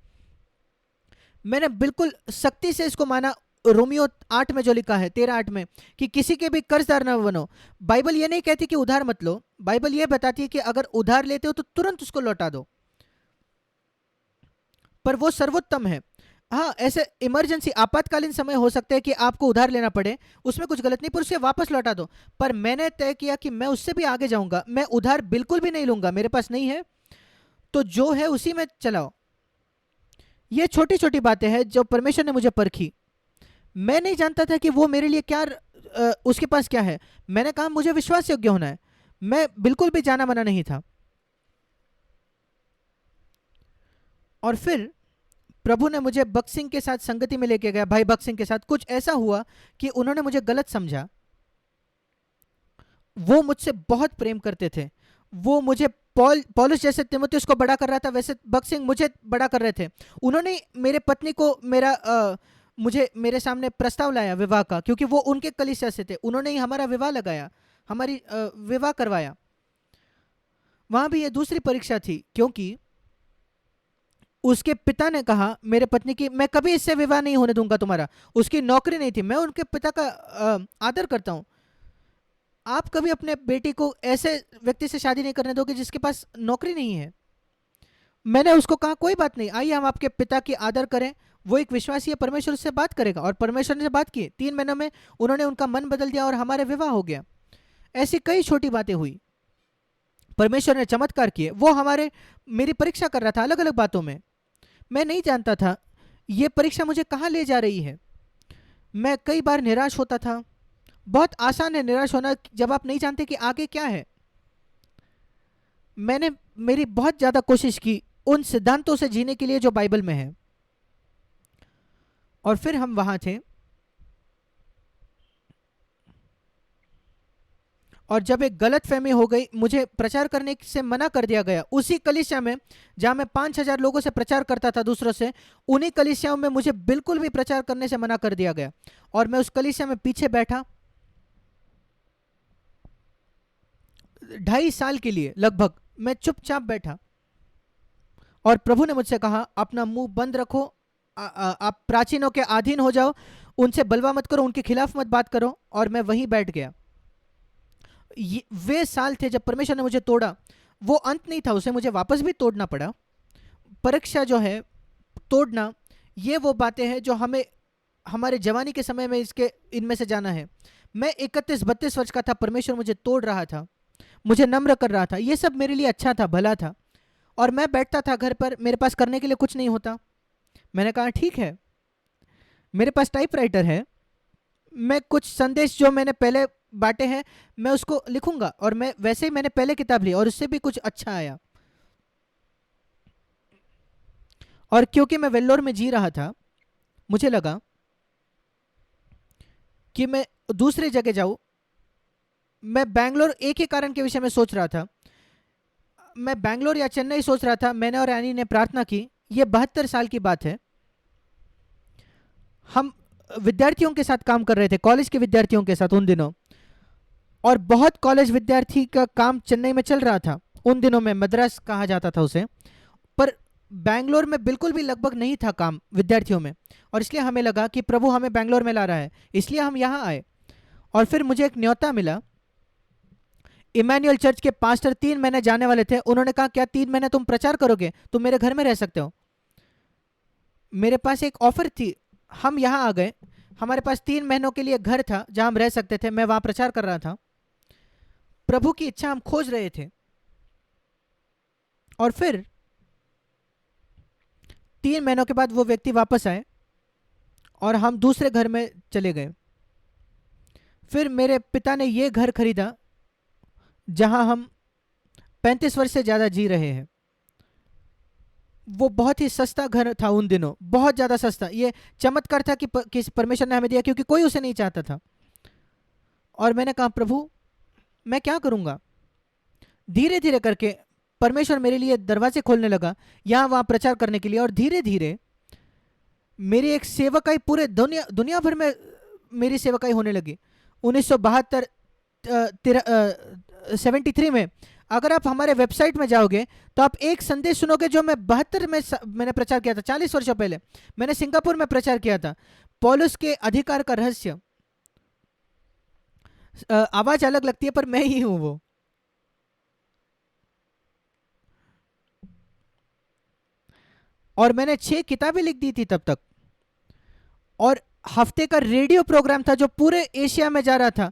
मैंने बिल्कुल सख्ती से इसको माना। रोमियो 8 में जो लिखा है, 13:8 में, कि किसी के भी कर्जदार ना बनो। बाइबल ये नहीं कहती कि उधार मत लो, बाइबल ये बताती है कि अगर उधार लेते हो तो तुरंत उसको लौटा दो, पर वो सर्वोत्तम है। हाँ, ऐसे इमरजेंसी आपातकालीन समय हो सकता है कि आपको उधार लेना पड़े, उसमें कुछ गलत नहीं, पर उसे वापस लौटा दो। पर मैंने तय किया कि मैं उससे भी आगे जाऊंगा, मैं उधार बिल्कुल भी नहीं लूंगा। मेरे पास नहीं है तो जो है उसी में चलाओ। ये छोटी छोटी बातें हैं जो परमेश्वर ने मुझे परखी। मैं नहीं जानता था कि वो मेरे लिए क्या उसके पास क्या है। मैंने कहा मुझे विश्वास योग्य होना है, मैं बिल्कुल भी जाना मना नहीं था। और फिर प्रभु ने मुझे बख्श सिंह के साथ संगति में लेके गया, भाई बख्श सिंह के साथ। कुछ ऐसा हुआ कि उन्होंने मुझे गलत समझा। वो मुझसे बहुत प्रेम करते थे, वो मुझे पौलुस जैसे तीमुथियुस को बड़ा कर रहा था, वैसे बख्श सिंह मुझे बड़ा कर रहे थे। उन्होंने मेरे पत्नी को मुझे मेरे सामने प्रस्ताव लाया विवाह का, क्योंकि वो उनके कलीसिया से थे। उन्होंने ही हमारा विवाह लगाया, हमारी विवाह करवाया। वहां भी ये दूसरी परीक्षा थी, क्योंकि उसके पिता ने कहा मेरे पत्नी की, मैं कभी इससे विवाह नहीं होने दूंगा तुम्हारा। उसकी नौकरी नहीं थी, मैं उनके पिता का आदर करता हूं। आप कभी अपने बेटी को ऐसे व्यक्ति से शादी नहीं करने दोगे जिसके पास नौकरी नहीं है। मैंने उसको कहा कोई बात नहीं, आइए हम आपके पिता की आदर करें, वो एक विश्वासी है, परमेश्वर से बात करेगा। और परमेश्वर ने बात की, 3 महीनों में उन्होंने उनका मन बदल दिया और हमारे विवाह हो गया। ऐसी कई छोटी बातें हुई, परमेश्वर ने चमत्कार किए। वो मेरी परीक्षा कर रहा था अलग अलग बातों में। मैं नहीं जानता था ये परीक्षा मुझे कहाँ ले जा रही है। मैं कई बार निराश होता था। बहुत आसान है निराश होना जब आप नहीं जानते कि आगे क्या है। मैंने मेरी बहुत ज़्यादा कोशिश की उन सिद्धांतों से जीने के लिए जो बाइबल में है। और फिर हम वहाँ थे, और जब एक गलत फहमी हो गई, मुझे प्रचार करने से मना कर दिया गया। उसी कलीसिया में जहाँ मैं 5,000 लोगों से प्रचार करता था दूसरों से, उन्हीं कलीसियाओं में मुझे बिल्कुल भी प्रचार करने से मना कर दिया गया। और मैं उस कलीसिया में पीछे बैठा 2.5 साल के लिए लगभग, मैं चुपचाप बैठा। और प्रभु ने मुझसे कहा अपना मुंह बंद रखो, आप प्राचीनों के अधीन हो जाओ, उनसे बलवा मत करो, उनके खिलाफ मत बात करो। और मैं वहीं बैठ गया। वे साल थे जब परमेश्वर ने मुझे तोड़ा। वो अंत नहीं था, उसे मुझे वापस भी तोड़ना पड़ा। परीक्षा जो है, तोड़ना, ये वो बातें हैं जो हमें हमारे जवानी के समय में इनमें से जाना है। मैं 31-32 वर्ष का था, परमेश्वर मुझे तोड़ रहा था, मुझे नम्र कर रहा था। ये सब मेरे लिए अच्छा था, भला था। और मैं बैठता था घर पर, मेरे पास करने के लिए कुछ नहीं होता। मैंने कहा ठीक है, मेरे पास टाइपराइटर है, मैं कुछ संदेश जो मैंने पहले बांटे हैं मैं उसको लिखूंगा। और मैं वैसे ही मैंने पहले किताब ली और उससे भी कुछ अच्छा आया। और क्योंकि मैं वेल्लोर में जी रहा था, मुझे लगा कि मैं दूसरी जगह जाऊं। मैं बैंगलोर एक ही कारण के विषय में सोच रहा था, मैं बैंगलोर या चेन्नई सोच रहा था। मैंने और एनी ने प्रार्थना की। ये 72 साल की बात है। हम विद्यार्थियों के साथ काम कर रहे थे, कॉलेज के विद्यार्थियों के साथ उन दिनों। और बहुत कॉलेज विद्यार्थी का काम चेन्नई में चल रहा था उन दिनों में, मद्रास कहा जाता था उसे। पर बैंगलोर में बिल्कुल भी लगभग नहीं था काम विद्यार्थियों में। और इसलिए हमें लगा कि प्रभु हमें बैंगलोर में ला रहा है, इसलिए हम यहाँ आए। और फिर मुझे एक न्योता मिला। इमैनुअल चर्च के पास्टर 3 महीने जाने वाले थे। उन्होंने कहा क्या 3 महीने तुम प्रचार करोगे? तुम मेरे घर में रह सकते हो। मेरे पास एक ऑफर थी, हम यहाँ आ गए। हमारे पास 3 महीनों के लिए घर था जहाँ हम रह सकते थे। मैं वहाँ प्रचार कर रहा था। प्रभु की इच्छा हम खोज रहे थे। और फिर 3 महीनों के बाद वो व्यक्ति वापस आए और हम दूसरे घर में चले गए। फिर मेरे पिता ने ये घर खरीदा जहां हम 35 वर्ष से ज़्यादा जी रहे हैं। वो बहुत ही सस्ता घर था उन दिनों, बहुत ज़्यादा सस्ता। ये चमत्कार था कि परमेश्वर ने हमें दिया, क्योंकि कोई उसे नहीं चाहता था। और मैंने कहा प्रभु मैं क्या करूँगा? धीरे धीरे करके परमेश्वर मेरे लिए दरवाजे खोलने लगा यहाँ वहाँ प्रचार करने के लिए, और धीरे धीरे मेरी एक सेवकाई पूरे दुनिया दुनिया भर में मेरी सेवकाई होने लगी। 1972 73 में अगर आप हमारे वेबसाइट में जाओगे तो आप एक संदेश सुनोगे जो मैं 72 में मैंने प्रचार किया था, 40 वर्षों पहले मैंने सिंगापुर में प्रचार किया था, पौलुस के अधिकार का रहस्य। आवाज अलग लगती है पर मैं ही हूं वो। और मैंने 6 किताबें लिख दी थी तब तक, और हफ्ते का रेडियो प्रोग्राम था जो पूरे एशिया में जा रहा था,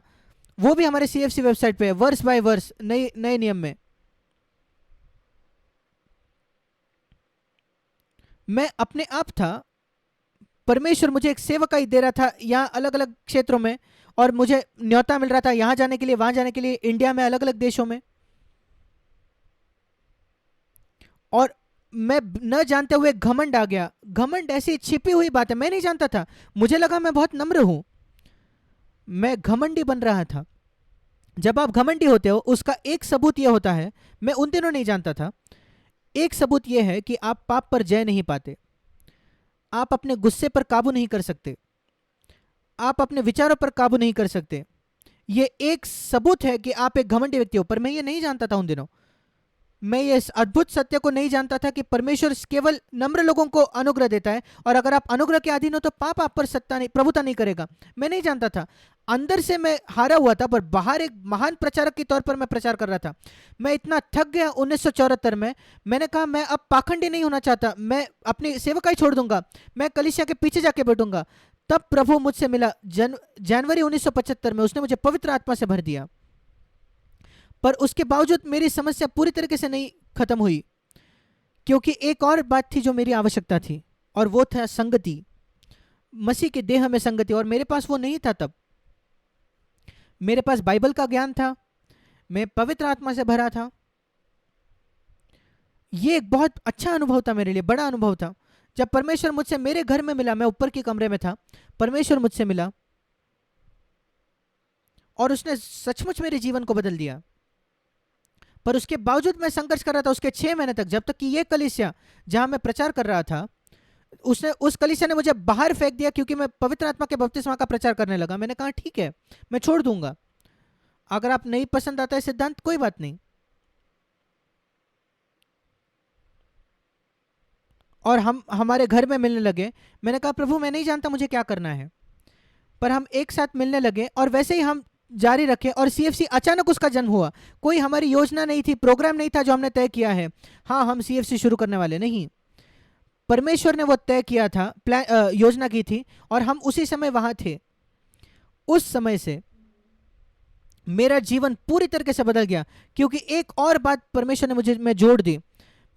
वो भी हमारे सीएफसी वेबसाइट पे है, वर्स बाय वर्स, नए नए नियम में। मैं अपने आप था, परमेश्वर मुझे एक सेवकाई दे रहा था यहाँ अलग अलग क्षेत्रों में, और मुझे न्योता मिल रहा था यहाँ जाने के लिए, वहां जाने के लिए, इंडिया में अलग अलग देशों में। और मैं न जानते हुए घमंड आ गया। घमंड ऐसी छिपी हुई बात है, मैं नहीं जानता था, मुझे लगा मैं बहुत नम्र हूं, मैं घमंडी बन रहा था। जब आप घमंडी होते हो उसका एक सबूत यह होता है, मैं उन दिनों नहीं जानता था, एक सबूत यह है कि आप पाप पर जय नहीं पाते, आप अपने गुस्से पर काबू नहीं कर सकते, आप अपने विचारों पर काबू नहीं कर सकते। यह एक सबूत है कि आप एक घमंडी व्यक्ति हो। पर मैं ये नहीं जानता था उन दिनों, मैं ये इस अद्भुत सत्य को नहीं जानता था कि परमेश्वर केवल नम्र लोगों को अनुग्रह देता है, और अगर आप अनुग्रह के अधीन हो तो पाप आप पर सत्ता नहीं, प्रभुता नहीं करेगा। मैं नहीं जानता था, अंदर से मैं हारा हुआ था, पर बाहर एक महान प्रचारक के तौर पर मैं प्रचार कर रहा था। मैं इतना थक गया 1974 में, मैंने कहा मैं अब पाखंडी नहीं होना चाहता, मैं अपनी सेवकाई छोड़ दूंगा, मैं कलीसिया के पीछे जाके बैठूंगा। तब प्रभु मुझसे मिला जनवरी 1975 में, उसने मुझे पवित्र आत्मा से भर दिया। पर उसके बावजूद मेरी समस्या पूरी तरीके से नहीं खत्म हुई, क्योंकि एक और बात थी जो मेरी आवश्यकता थी, और वो था संगति, मसीह के देह में संगति। और मेरे पास वो नहीं था तब। मेरे पास बाइबल का ज्ञान था, मैं पवित्र आत्मा से भरा था। ये एक बहुत अच्छा अनुभव था मेरे लिए, बड़ा अनुभव था। जब परमेश्वर मुझसे मेरे घर में मिला, मैं ऊपर के कमरे में था, परमेश्वर मुझसे मिला और उसने सचमुच मेरे जीवन को बदल दिया। पर उसके बावजूद मैं संघर्ष कर रहा था उसके 6 महीने तक, जब तक कि ये कलीसिया जहां मैं प्रचार कर रहा था, उस कलीसिया ने मुझे बाहर फेंक दिया, क्योंकि मैं पवित्र आत्मा के बपतिस्मा का प्रचार करने लगा। मैंने कहा ठीक है, मैं छोड़ दूंगा, अगर आप नहीं पसंद आता है सिद्धांत, कोई बात नहीं। और हम हमारे घर में मिलने लगे। मैंने कहा प्रभु मैं नहीं जानता मुझे क्या करना है, पर हम एक साथ मिलने लगे, और वैसे ही हम जारी रखे। और सीएफसी अचानक उसका जन्म हुआ, कोई हमारी योजना नहीं थी, प्रोग्राम नहीं था जो हमने तय किया है, हाँ हम सीएफसी शुरू करने वाले, नहीं, परमेश्वर ने वो तय किया था, योजना की थी, और हम उसी समय वहां थे। उस समय से मेरा जीवन पूरी तरीके से बदल गया, क्योंकि एक और बात परमेश्वर ने मुझे में जोड़ दी।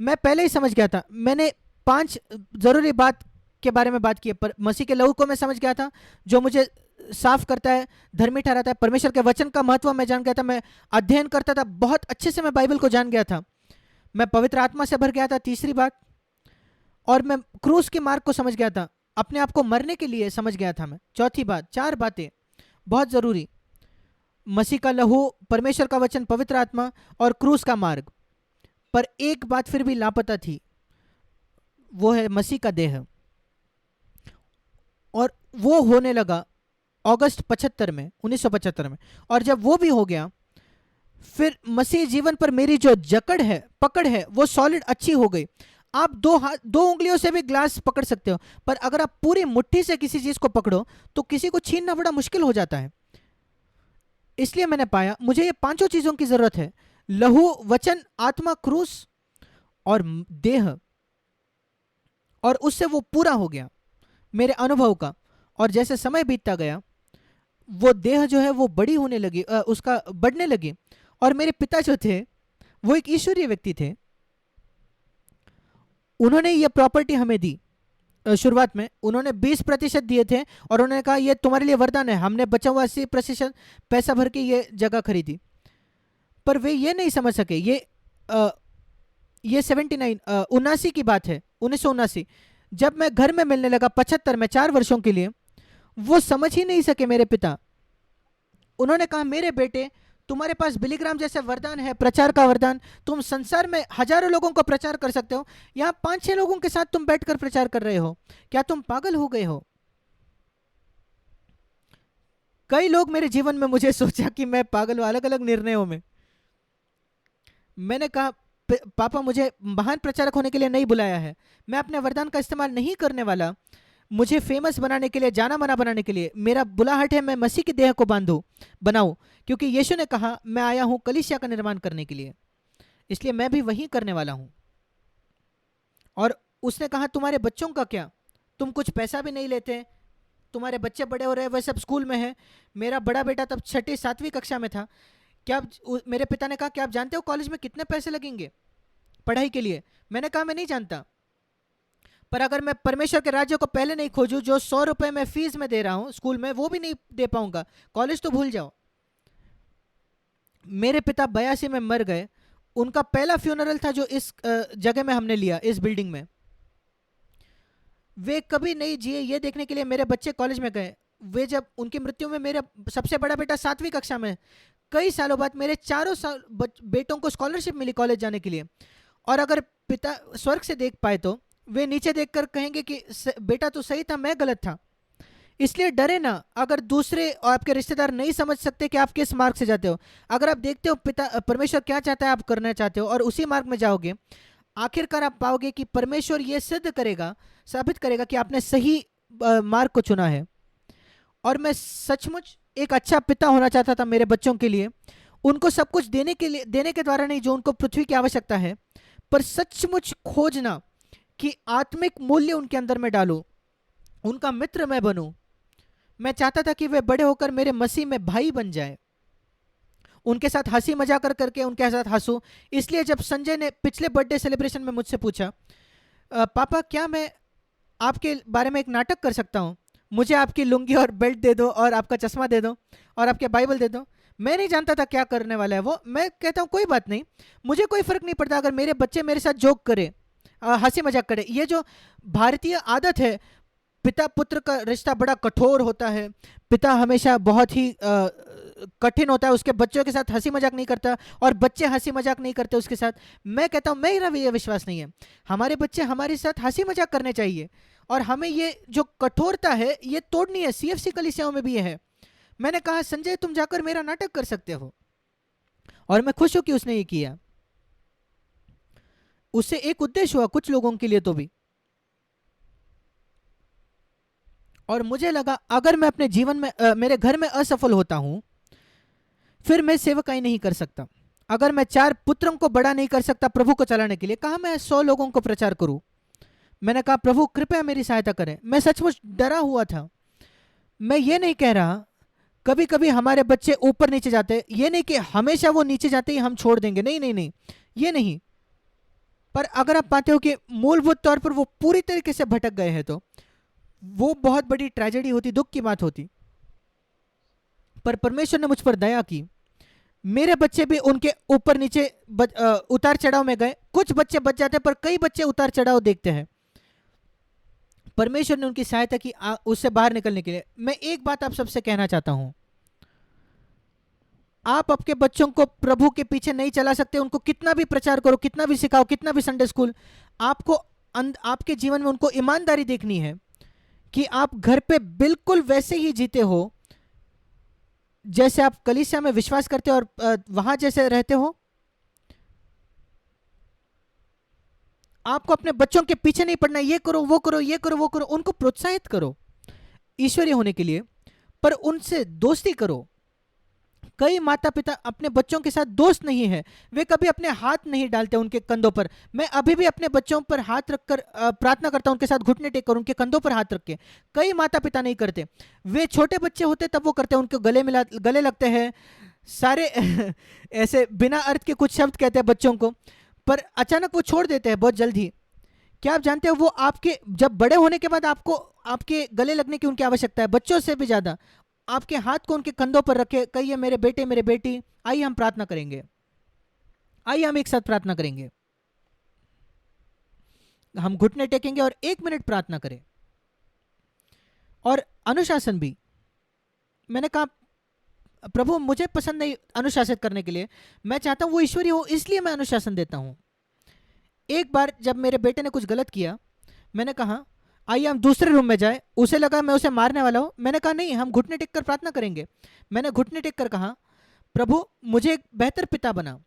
मैं पहले ही समझ गया था, मैंने 5 जरूरी बात के बारे में बात की है, पर मसीह के लहू को मैं समझ गया था जो मुझे साफ करता है, धर्मी ठहराता है। परमेश्वर के वचन का महत्व मैं जान गया था, मैं अध्ययन करता था, बहुत अच्छे से मैं बाइबल को जान गया था, मैं पवित्र आत्मा से भर गया था, तीसरी बात। और मैं क्रूस के मार्ग को समझ गया था, अपने आप को मरने के लिए समझ गया था मैं, चौथी बात। 4 बातें बहुत जरूरी, मसीह का लहू, परमेश्वर का वचन, पवित्र आत्मा और क्रूस का मार्ग। पर एक बात फिर भी लापता थी, वो है मसीह का देह। और वो होने लगा अगस्त 75 में, 1975 में। और जब वो भी हो गया, फिर मसीह जीवन पर मेरी जो जकड़ है, पकड़ है, वो सॉलिड अच्छी हो गई। आप 2 उंगलियों से भी ग्लास पकड़ सकते हो, पर अगर आप पूरी मुट्ठी से किसी चीज को पकड़ो तो किसी को छीनना बड़ा मुश्किल हो जाता है। इसलिए मैंने पाया मुझे ये 5 चीजों की जरूरत है, लहू, वचन, आत्मा, क्रूस और देह। और उससे वो पूरा हो गया मेरे अनुभव का। और जैसे समय बीतता गया, वो देह जो है वो बड़ी होने लगी, उसका बढ़ने लगी। और मेरे पिता जो थे वो एक ईश्वरीय व्यक्ति थे, उन्होंने ये प्रॉपर्टी हमें दी। शुरुआत में उन्होंने 20% दिए थे, और उन्होंने कहा ये तुम्हारे लिए वरदान है। हमने बचा हुआ 80% पैसा भर के ये जगह खरीदी। पर वे ये नहीं समझ सके, ये 79 की बात है, 1979, जब मैं घर में मिलने लगा 75 में, 4 वर्षों के लिए, वो समझ ही नहीं सके मेरे पिता। उन्होंने कहा मेरे बेटे तुम्हारे पास बिलीग्राम जैसे वरदान है, प्रचार का वरदान, तुम संसार में हजारों लोगों को प्रचार कर सकते हो, यहाँ 5-6 लोगों के साथ तुम बैठकर प्रचार कर रहे हो। क्या तुम पागल हो गए हो? कई लोग मेरे जीवन में मुझे सोचा कि मैं पागल हूं, अलग अलग निर्णयों में। मैंने कहा पापा मुझे महान प्रचारक होने के लिए नहीं बुलाया है, मैं अपने वरदान का इस्तेमाल नहीं करने वाला मुझे फेमस बनाने के लिए, जाना माना बनाने के लिए। मेरा बुलाहट है मैं मसीह की देह को बनाऊं, क्योंकि यीशु ने कहा मैं आया हूं कलीसिया का निर्माण करने के लिए, इसलिए मैं भी वही करने वाला हूं। और उसने कहा तुम्हारे बच्चों का क्या, तुम कुछ पैसा भी नहीं लेते, तुम्हारे बच्चे बड़े हो रहे हैं, वह सब स्कूल में है। मेरा बड़ा बेटा तब 6ठी-7वीं कक्षा में था। क्या मेरे पिता ने कहा क्या आप जानते हो कॉलेज में कितने पैसे लगेंगे पढ़ाई के लिए? मैंने कहा मैं नहीं जानता, पर अगर मैं परमेश्वर के राज्य को पहले नहीं खोजूं, जो 100 रुपए मैं फीस में दे रहा हूं स्कूल में वो भी नहीं दे पाऊंगा, कॉलेज तो भूल जाओ। मेरे पिता 82 में मर गए। उनका पहला फ्यूनरल था जो इस जगह में हमने लिया, इस बिल्डिंग में। वे कभी नहीं जिए ये देखने के लिए मेरे बच्चे कॉलेज में गए। वे जब उनकी मृत्यु में मेरा सबसे बड़ा बेटा 7वीं कक्षा में, कई सालों बाद मेरे चारों बेटों को स्कॉलरशिप मिली कॉलेज जाने के लिए। और अगर पिता स्वर्ग से देख पाए तो वे नीचे देखकर कहेंगे कि बेटा तो सही था, मैं गलत था। इसलिए डरे ना अगर दूसरे और आपके रिश्तेदार नहीं समझ सकते कि आप किस मार्ग से जाते हो। अगर आप देखते हो पिता परमेश्वर क्या चाहता है आप करना चाहते हो और उसी मार्ग में जाओगे, आखिरकार आप पाओगे कि परमेश्वर ये सिद्ध करेगा, साबित करेगा कि आपने सही मार्ग को चुना है। और मैं सचमुच एक अच्छा पिता होना चाहता था मेरे बच्चों के लिए, उनको सब कुछ देने के द्वारा नहीं जो उनको पृथ्वी की आवश्यकता है, पर सचमुच खोजना कि आत्मिक मूल्य उनके अंदर में डालूं, उनका मित्र मैं बनूं। मैं चाहता था कि वे बड़े होकर मेरे मसीह में भाई बन जाए, उनके साथ हंसी मजाक करके उनके साथ हंसूं। इसलिए जब संजय ने पिछले बर्थडे सेलिब्रेशन में मुझसे पूछा पापा क्या मैं आपके बारे में एक नाटक कर सकता हूँ, मुझे आपकी लुंगी और बेल्ट दे दो और आपका चश्मा दे दो और आपके बाइबल दे दो। मैं नहीं जानता था क्या करने वाला है वो। मैं कहता हूँ कोई बात नहीं, मुझे कोई फर्क नहीं पड़ता अगर मेरे बच्चे मेरे साथ जोक करे, हंसी मजाक करे। ये जो भारतीय आदत है, पिता पुत्र का रिश्ता बड़ा कठोर होता है, पिता हमेशा बहुत ही कठिन होता है, उसके बच्चों के साथ हंसी मजाक नहीं करता और बच्चे हंसी मजाक नहीं करते उसके साथ। मैं कहता हूँ मेरा भी ये विश्वास नहीं है, हमारे बच्चे हमारे साथ हंसी मजाक करने चाहिए और हमें ये जो कठोरता है ये तोड़नी है। सीएफसी कलीसियाओं में भी ये है। मैंने कहा संजय तुम जाकर मेरा नाटक कर सकते हो, और मैं खुश हूं कि उसने ये किया। उससे एक उद्देश्य हुआ कुछ लोगों के लिए तो भी। और मुझे लगा अगर मैं अपने जीवन में मेरे घर में असफल होता हूं फिर मैं सेवकाई नहीं कर सकता। अगर मैं 4 पुत्रों को बड़ा नहीं कर सकता प्रभु को चलाने के लिए, कहा मैं 100 लोगों को प्रचार करूं। मैंने कहा प्रभु कृपया मेरी सहायता करें। मैं सचमुच डरा हुआ था। मैं ये नहीं कह रहा कभी कभी हमारे बच्चे ऊपर नीचे जाते, ये नहीं कि हमेशा वो नीचे जाते ही हम छोड़ देंगे, नहीं नहीं नहीं, ये नहीं। पर अगर आप पाते हो कि मूलभूत तौर पर वो पूरी तरीके से भटक गए हैं तो वो बहुत बड़ी ट्रेजेडी होती, दुख की बात होती। पर परमेश्वर ने मुझ पर दया की, मेरे बच्चे भी उनके ऊपर नीचे उतार चढ़ाव में गए। कुछ बच्चे बच जाते पर कई बच्चे उतार चढ़ाव देखते हैं। परमेश्वर ने उनकी सहायता की उससे बाहर निकलने के लिए। मैं एक बात आप सबसे कहना चाहता हूं, आप आपके बच्चों को प्रभु के पीछे नहीं चला सकते, उनको कितना भी प्रचार करो, कितना भी सिखाओ, कितना भी संडे स्कूल, आपको आपके जीवन में उनको ईमानदारी देखनी है कि आप घर पे बिल्कुल वैसे ही जीते हो जैसे आप कलीसिया में विश्वास करते हो और वहां जैसे रहते हो। आपको अपने बच्चों के पीछे नहीं पड़ना, ये करो वो करो ये करो वो करो। उनको प्रोत्साहित करो ईश्वरीय होने के लिए, पर उनसे दोस्ती करो। कई माता पिता अपने बच्चों के साथ दोस्त नहीं है, वे कभी अपने हाथ नहीं डालते उनके कंधों पर। मैं अभी भी अपने बच्चों पर हाथ रखकर प्रार्थना करता हूं, उनके साथ घुटने टेक कर उनके कंधों पर हाथ रख के। कई माता पिता नहीं करते। वे छोटे बच्चे होते तब वो करते हैं, उनके गले लगते हैं सारे ऐसे बिना अर्थ के कुछ शब्द कहते हैं बच्चों को, पर अचानक वो छोड़ देते हैं बहुत जल्दी। क्या आप जानते हो वो आपके जब बड़े होने के बाद आपको आपके गले लगने की उनकी आवश्यकता है, बच्चों से भी ज्यादा। आपके हाथ को उनके कंधों पर रखे, कहिए मेरे बेटे मेरे बेटी, आइए हम प्रार्थना करेंगे, आइए हम एक साथ प्रार्थना करेंगे। हम घुटने टेकेंगे और 1 मिनट प्रार्थना करें। और अनुशासन भी, मैंने कहा प्रभु मुझे पसंद नहीं अनुशासित करने के लिए, मैं चाहता हूँ वो ईश्वरीय हो, इसलिए मैं अनुशासन देता हूँ। एक बार जब मेरे बेटे ने कुछ गलत किया, मैंने कहा आइए हम दूसरे रूम में जाए। उसे लगा मैं उसे मारने वाला हूँ। मैंने कहा नहीं, हम घुटने टेक कर प्रार्थना करेंगे। मैंने घुटने टेक कर कहा प्रभु मुझे एक बेहतर पिता बना।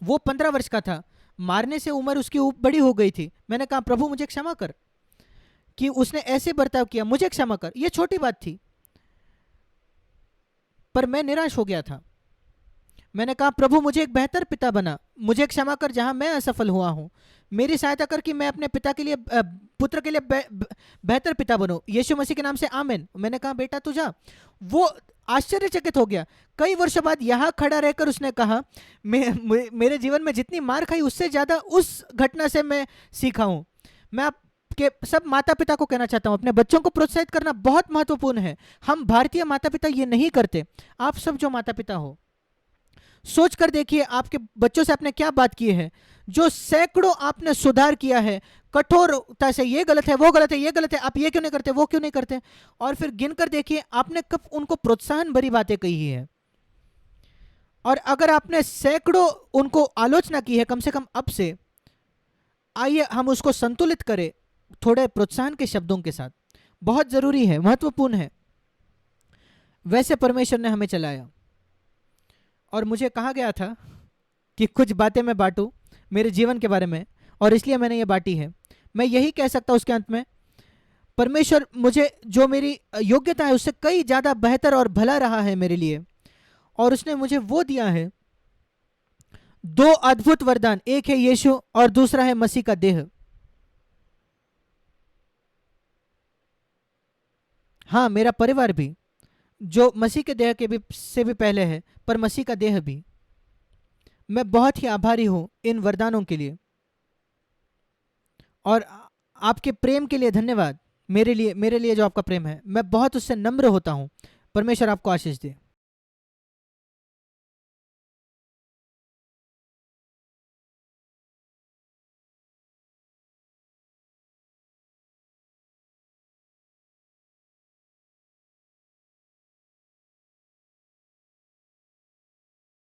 वो 15 वर्ष का था, मारने से उम्र उसकी बड़ी हो गई थी। मैंने कहा प्रभु मुझे क्षमा कर कि उसने ऐसे बर्ताव किया, मुझे क्षमा कर। ये छोटी बात थी, पर मैं निराश हो गया था। मैंने कहा प्रभु मुझे एक बेहतर पिता बना, मुझे क्षमा कर जहां मैं असफल हुआ हूं। मेरी सहायता कर कि मैं अपने पिता के लिए पुत्र के लिए बेहतर पिता बनूं। यीशु मसीह के नाम से आमीन। मैंने कहा बेटा तू जा। वो आश्चर्यचकित हो गया। कई वर्षों बाद यहाँ खड़ा रहकर उसने कहा मेरे जीवन में जितनी मार खाई उससे ज़्यादा उस घटना से मैं सीखा हूँ। मैं आपके सब माता पिता को कहना चाहता हूँ, अपने बच्चों को प्रोत्साहित करना बहुत महत्वपूर्ण है। हम भारतीय माता पिता ये नहीं करते। आप सब जो माता पिता हो, सोच कर देखिए आपके बच्चों से आपने क्या बात की है, जो सैकड़ों आपने सुधार किया है कठोरता से। ये गलत है, वो गलत है, ये गलत है, आप ये क्यों नहीं करते, वो क्यों नहीं करते। और फिर गिनकर देखिए आपने कब उनको प्रोत्साहन भरी बातें कही है। और अगर आपने सैकड़ों उनको आलोचना की है, कम से कम अब से आइए हम उसको संतुलित करें थोड़े प्रोत्साहन के शब्दों के साथ। बहुत जरूरी है, महत्वपूर्ण है। वैसे परमेश्वर ने हमें चलाया और मुझे कहा गया था कि कुछ बातें मैं बांटूं मेरे जीवन के बारे में, और इसलिए मैंने ये बांटी है। मैं यही कह सकता हूं उसके अंत में, परमेश्वर मुझे जो मेरी योग्यता है उससे कई ज़्यादा बेहतर और भला रहा है मेरे लिए, और उसने मुझे वो दिया है। दो अद्भुत वरदान, एक है यीशु और दूसरा है मसीह का देह। हाँ, मेरा परिवार भी, जो मसीह के देह के भी से भी पहले है, पर मसीह का देह भी। मैं बहुत ही आभारी हूं इन वरदानों के लिए, और आपके प्रेम के लिए धन्यवाद। मेरे लिए जो आपका प्रेम है, मैं बहुत उससे नम्र होता हूं। परमेश्वर आपको आशीष दे।